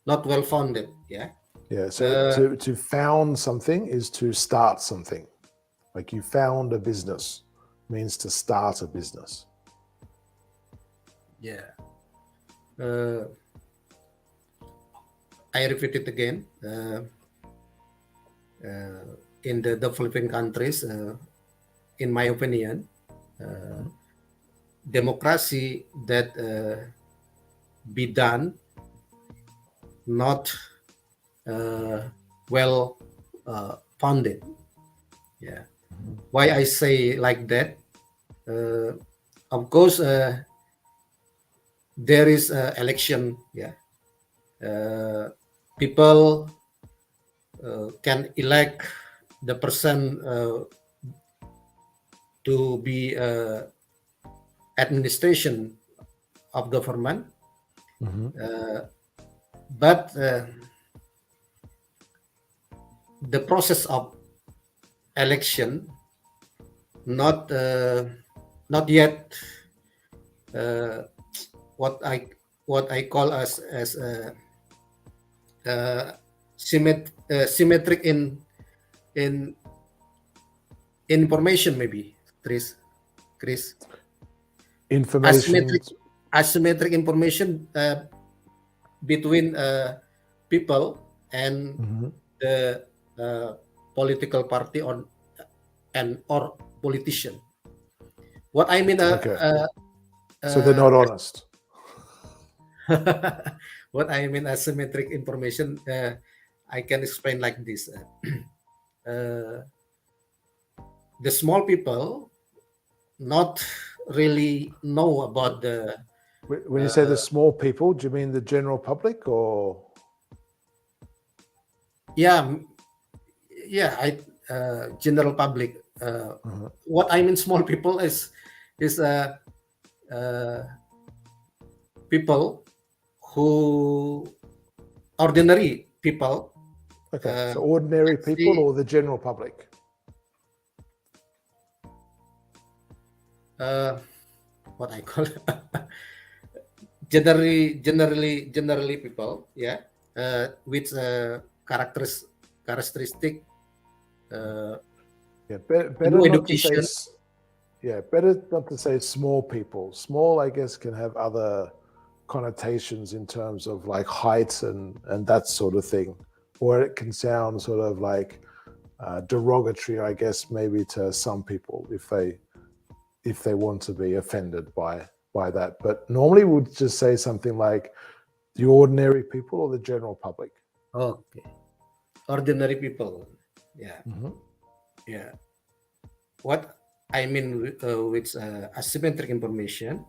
Not well founded. Yeah. Yeah. So to found something is to start something. Like you found a business means to start a business. Yeah. I repeat it again. In the developing countries, in my opinion, democracy that be done not well founded. Yeah. Why I say like that? Of course, there is election. Yeah. People can elect the person to be administration of government, but the process of election not not yet uh, what I call as symmetric in information, maybe, Chris. Information. Asymmetric information between people and Mhm. the political party or politician. What I mean, Okay. So they're not honest. what I mean asymmetric information, I can explain like this. The small people not really know about the When you say the small people, do you mean the general public or? yeah I general public. What I mean small people is uh, people who ordinary people. Okay, so ordinary people or the general public? What I call generally people, yeah, with characteristic. Yeah, better No not to say. education. Yeah, better not to say small people. Small, I guess, can have other connotations in terms of like height and that sort of thing, or it can sound sort of like derogatory, I guess, maybe to some people if they want to be offended by that. But normally we'd just say something like the ordinary people or the general public. Okay, ordinary people. Yeah, yeah. What I mean with asymmetric information,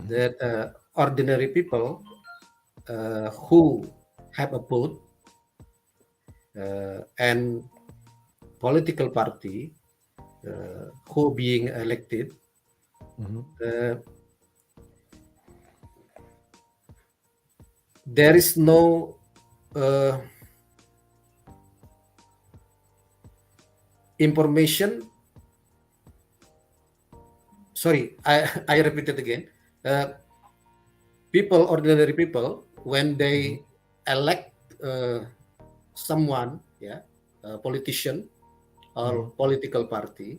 that ordinary people who have a vote and political party who being elected, there is no information. Sorry, I repeat it again. Ordinary people, when they elect someone, yeah, a politician or political party,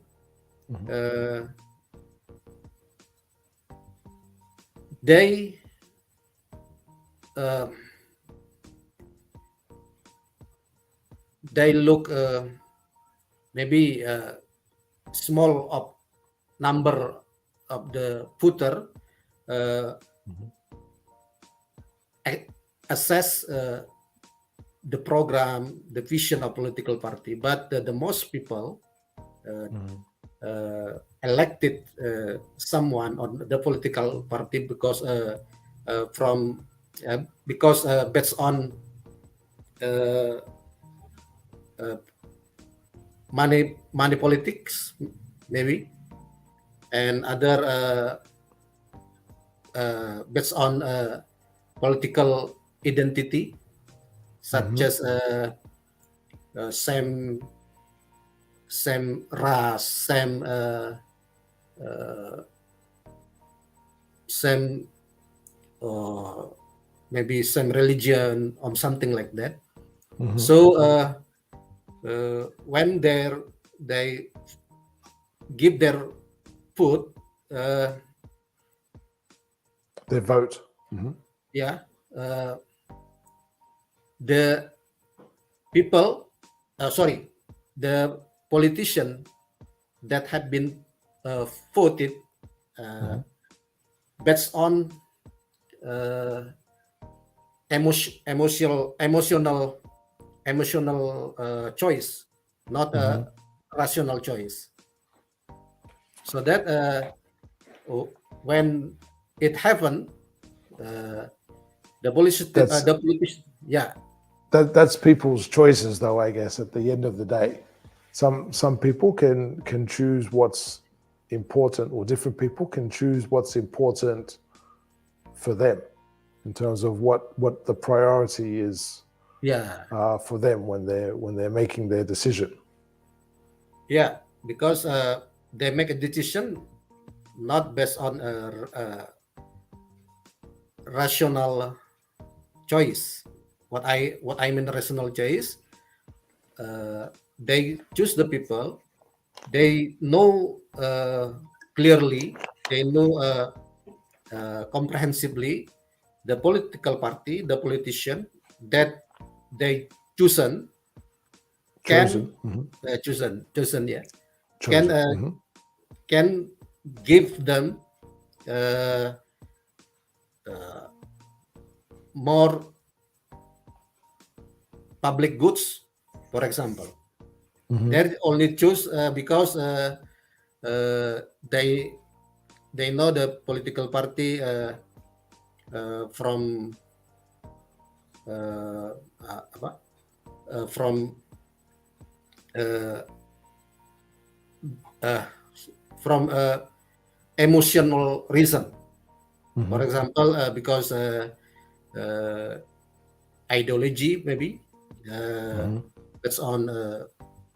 they look maybe small of number of the voter assess the program, the vision of political party, but the most people elected someone on the political party because based on money politics, maybe, and other based on political identity, such as same race, same maybe same religion or something like that. So when they give their vote, their vote. Yeah, the people, the politician that had been voted based on emotional choice, not a rational choice. So that when it happened, the politician, yeah. That's people's choices, though. I guess at the end of the day, some people can choose what's important, or different people can choose what's important for them in terms of what the priority is. Yeah. For them when they're making their decision. Yeah, because they make a decision not based on a rational choice. What I mean rational choice, they choose the people. They know clearly. They know comprehensively the political party, the politician that they chosen can chosen yeah can Chosen. can give them uh, uh, more public goods, for example. They only choose because they know the political party from apa from uh, uh, from emotional reason. For example, because ideology maybe that's on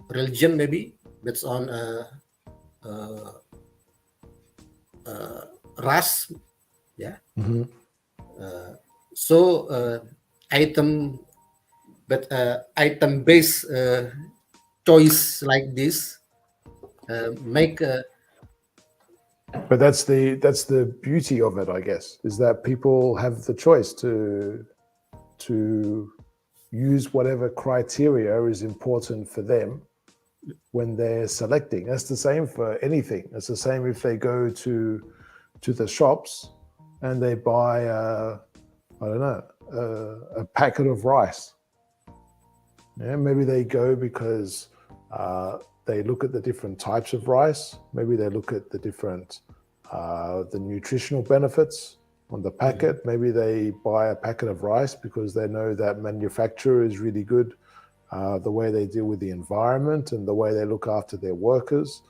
religion, maybe that's on uh, ras, yeah. So item, but item based choice like this make But that's the beauty of it, I guess, is that people have the choice to use whatever criteria is important for them when they're selecting. That's the same for anything. It's the same if they go to the shops and they buy I don't know a packet of rice. Yeah, maybe they go because they look at the different types of rice. Maybe they look at the different the nutritional benefits on the packet. Maybe they buy a packet of rice because they know that manufacturer is really good, the way they deal with the environment and the way they look after their workers.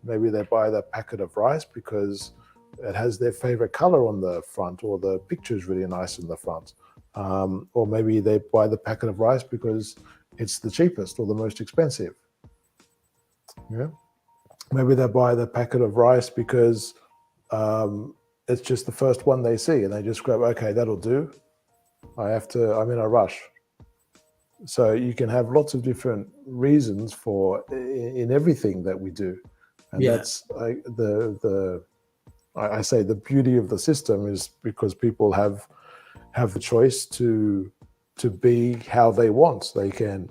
Maybe they buy that packet of rice because it has their favorite color on the front, or the picture is really nice in the front. Or maybe they buy the packet of rice because it's the cheapest or the most expensive. Yeah. Maybe they buy the packet of rice because it's just the first one they see and they just grab, okay, that'll do. I'm in a rush. So you can have lots of different reasons for in everything that we do. And that's I say the beauty of the system is because people have the choice to be how they want. They can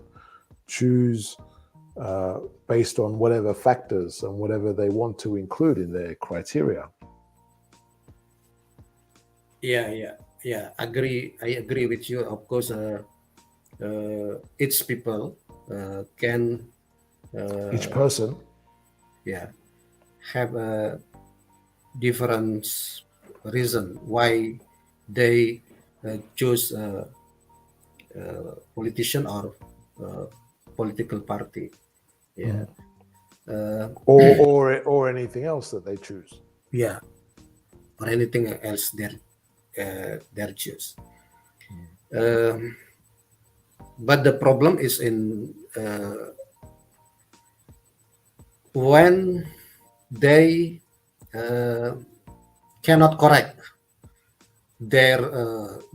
choose based on whatever factors and whatever they want to include in their criteria. Yeah. I agree with you. Of course, each people can Each person have a different reason why they choose politician or political party. Yeah. Or anything else that they choose. Yeah. Or anything else their choose. But the problem is in when they cannot correct their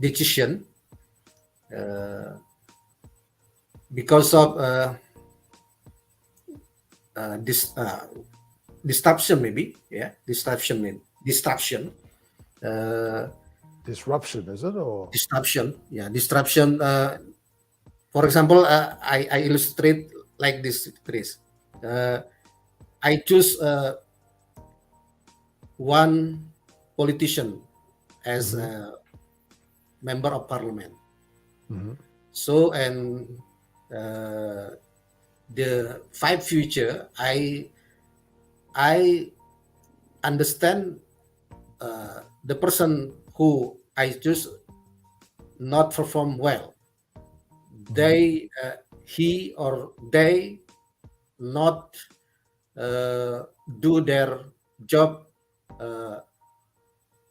decision because of this disruption, maybe. Yeah, disruption. Disruption, is it? Or Disruption. Yeah, disruption. For example, I illustrate like this, Chris. I choose one politician as a member of parliament. So, and the 5 future, I understand the person who I choose not perform well. They, he or they not do their job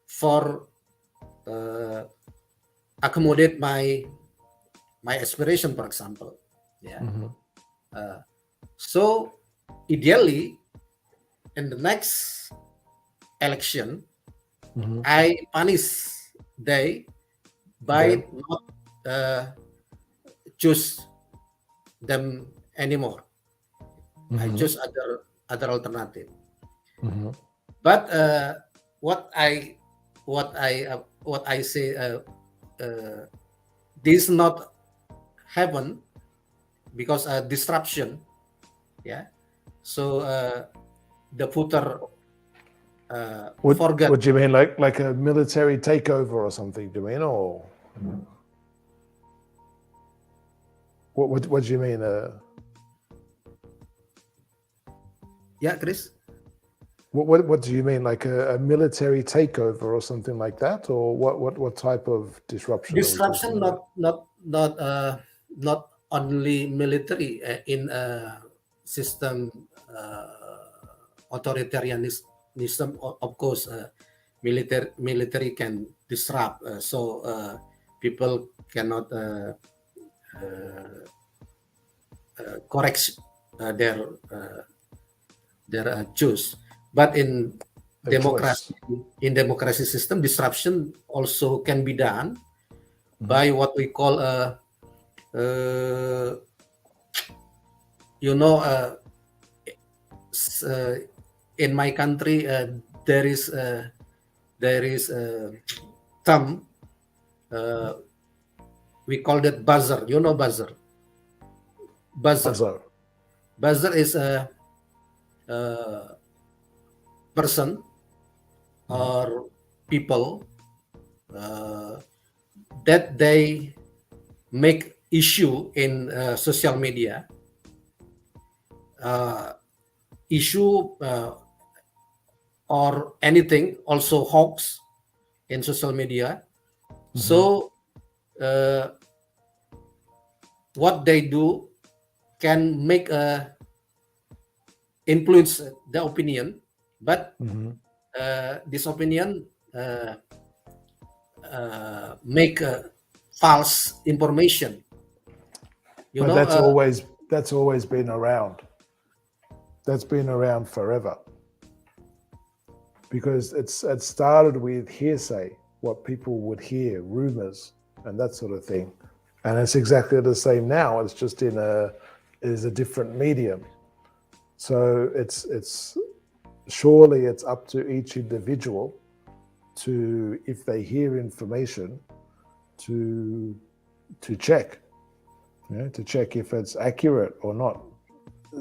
for accommodate my aspiration, for example. Yeah. So ideally, in the next election, Mhm. I punish they by Them. not choose them anymore. I Mhm. choose other alternative. Mhm. But what I what I say, this not happen because disruption. Yeah. So the voter forget. What do you mean, like a military takeover or something? Do you mean, or what do you mean? Yeah, Chris. What do you mean, like a military takeover or something like that, or what type of disruption are we talking Disruption about? not only military in system authoritarianism. Of course, military can disrupt, so people cannot correct their choice. But Their choice. democracy system, disruption also can be done Mhm. by what we call uh, you know in my country there is a term, uh, we call it buzzer. You know buzzer Buzzer. buzzer is a person Mhm. or people uh, that they make issue in social media, uh, issue or anything, also hoax in social media. Mhm. So what they do can make influence the opinion, but Mhm. this opinion make false information. You But know, that's always been around. That's been around forever because it started with hearsay, what people would hear, rumors, and that sort of thing, and it's exactly the same now. It's just in a is a different medium. So it's surely it's up to each individual to, if they hear information, to check, to check if it's accurate or not.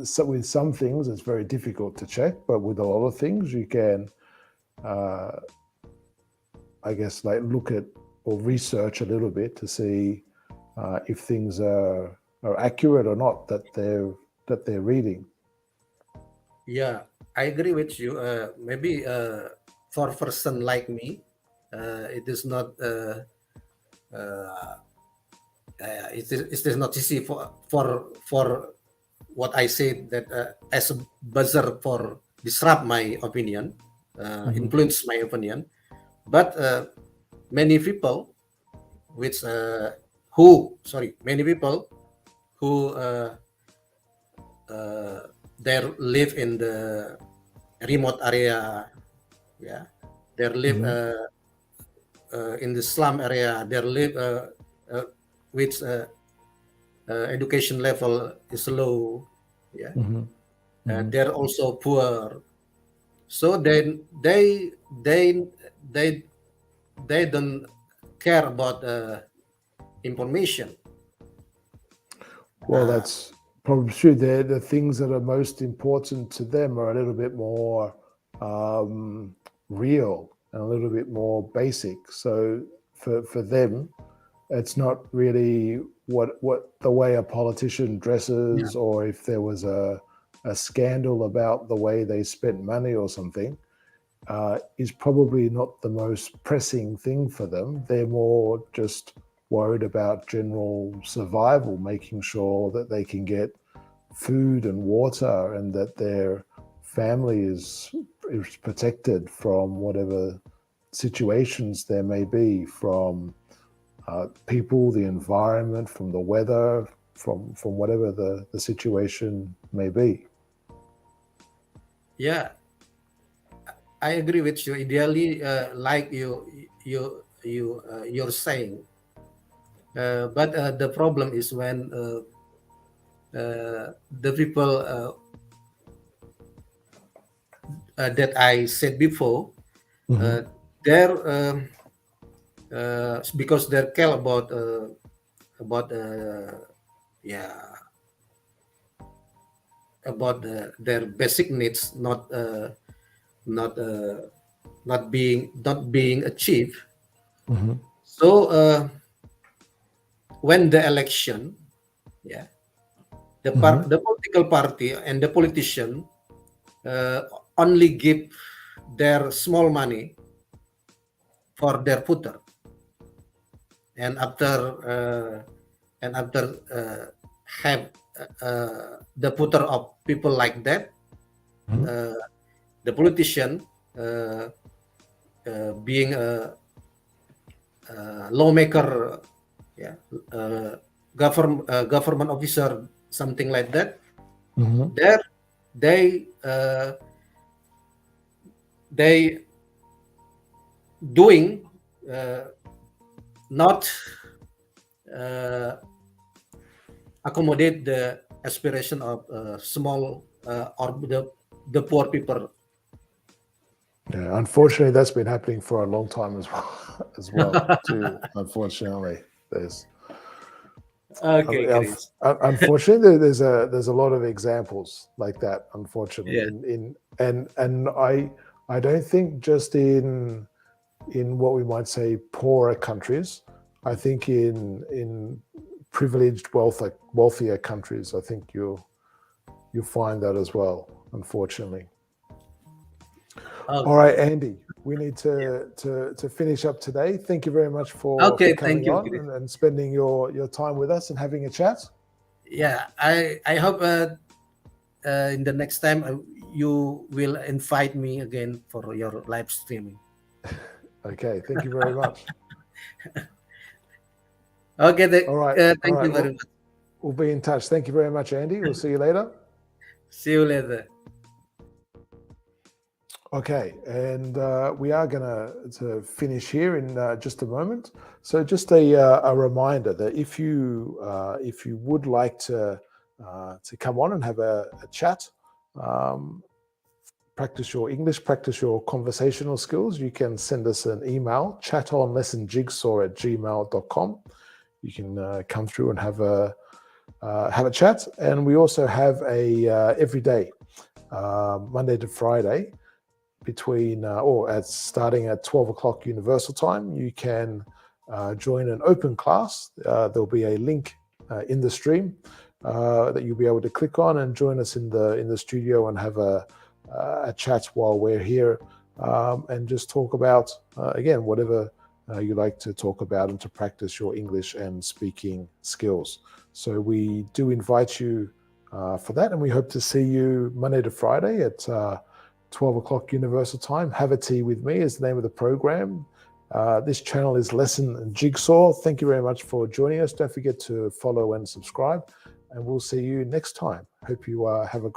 So with some things it's very difficult to check, but with a lot of things you can, uh, I guess, like look at or research a little bit to see if things are accurate or not that they're reading. yeah, I agree with you. Maybe for a person like me, it is not uh, it is not easy for what I say that as a buzzer for disrupt my opinion, Mm-hmm. influence my opinion. But many people which who sorry many people who uh, they live in the remote area, yeah, they live Mm-hmm. in the slum area, they live uh, which education level is low, yeah, Mm-hmm. Mm-hmm. they're also poor, so then they they don't care about information. Well, uh, that's probably true. The things that are most important to them are a little bit more um, real and a little bit more basic. So for them, it's not really what the way a politician yeah, dresses, or if there was a scandal about the way they spent money or something, is probably not the most pressing thing for them. They're more just worried about general survival, making sure that they can get food and water and that their family is protected from whatever situations there may be, from people, the environment, from the weather, from whatever the situation may be. yeah. I agree with you. Ideally, like you're saying, but the problem is when the people that I said before, Mhm. they're because they care about yeah about their basic needs not not being achieved. Mhm. So when the election, yeah, Mhm. the political party and the politician uh, only give their small money for their voter, and after have the voter of people like that, Mhm. uh, the politician being a lawmaker, yeah, government officer, something like that. Mhm. There, they doing uh, not uh, accommodate the aspiration of small or the poor people. Yeah, unfortunately, that's been happening for a long time as well. As well, too. Unfortunately, there's Okay, Chris. unfortunately there's a lot of examples like that. Unfortunately, Yeah. in and I don't think just in what we might say poorer countries. I think in privileged wealthier countries, I think you'll find that as well. Unfortunately. All right, Okay. Andy, we need to finish up today. Thank you very much for Okay. Thank coming you, on Chris. and spending your time with us and having a chat. Yeah, I hope in the next time you will invite me again for your live streaming. Okay, thank you very much. Okay, All thank right. you very much. We'll be in touch. Thank you very much, Andy. We'll see you later. See you later. Okay, and we are going to finish here in just a moment. So, just a reminder that if you would like to come on and have a chat, um, practice your English, practice your conversational skills, you can send us an email, chatonlessonjigsaw@gmail.com. You can come through and have a chat, and we also have a every day, Monday to Friday, between or at starting at 12 o'clock Universal Time. You can join an open class. There'll be a link in the stream that you'll be able to click on and join us in the studio and have a chat while we're here, and just talk about again whatever you like to talk about and to practice your English and speaking skills. So we do invite you for that, and we hope to see you Monday to Friday at 12 o'clock Universal Time. Have a Tea with Me is the name of the program. This channel is Lesson Jigsaw. Thank you very much for joining us. Don't forget to follow and subscribe, and we'll see you next time. Hope you have a great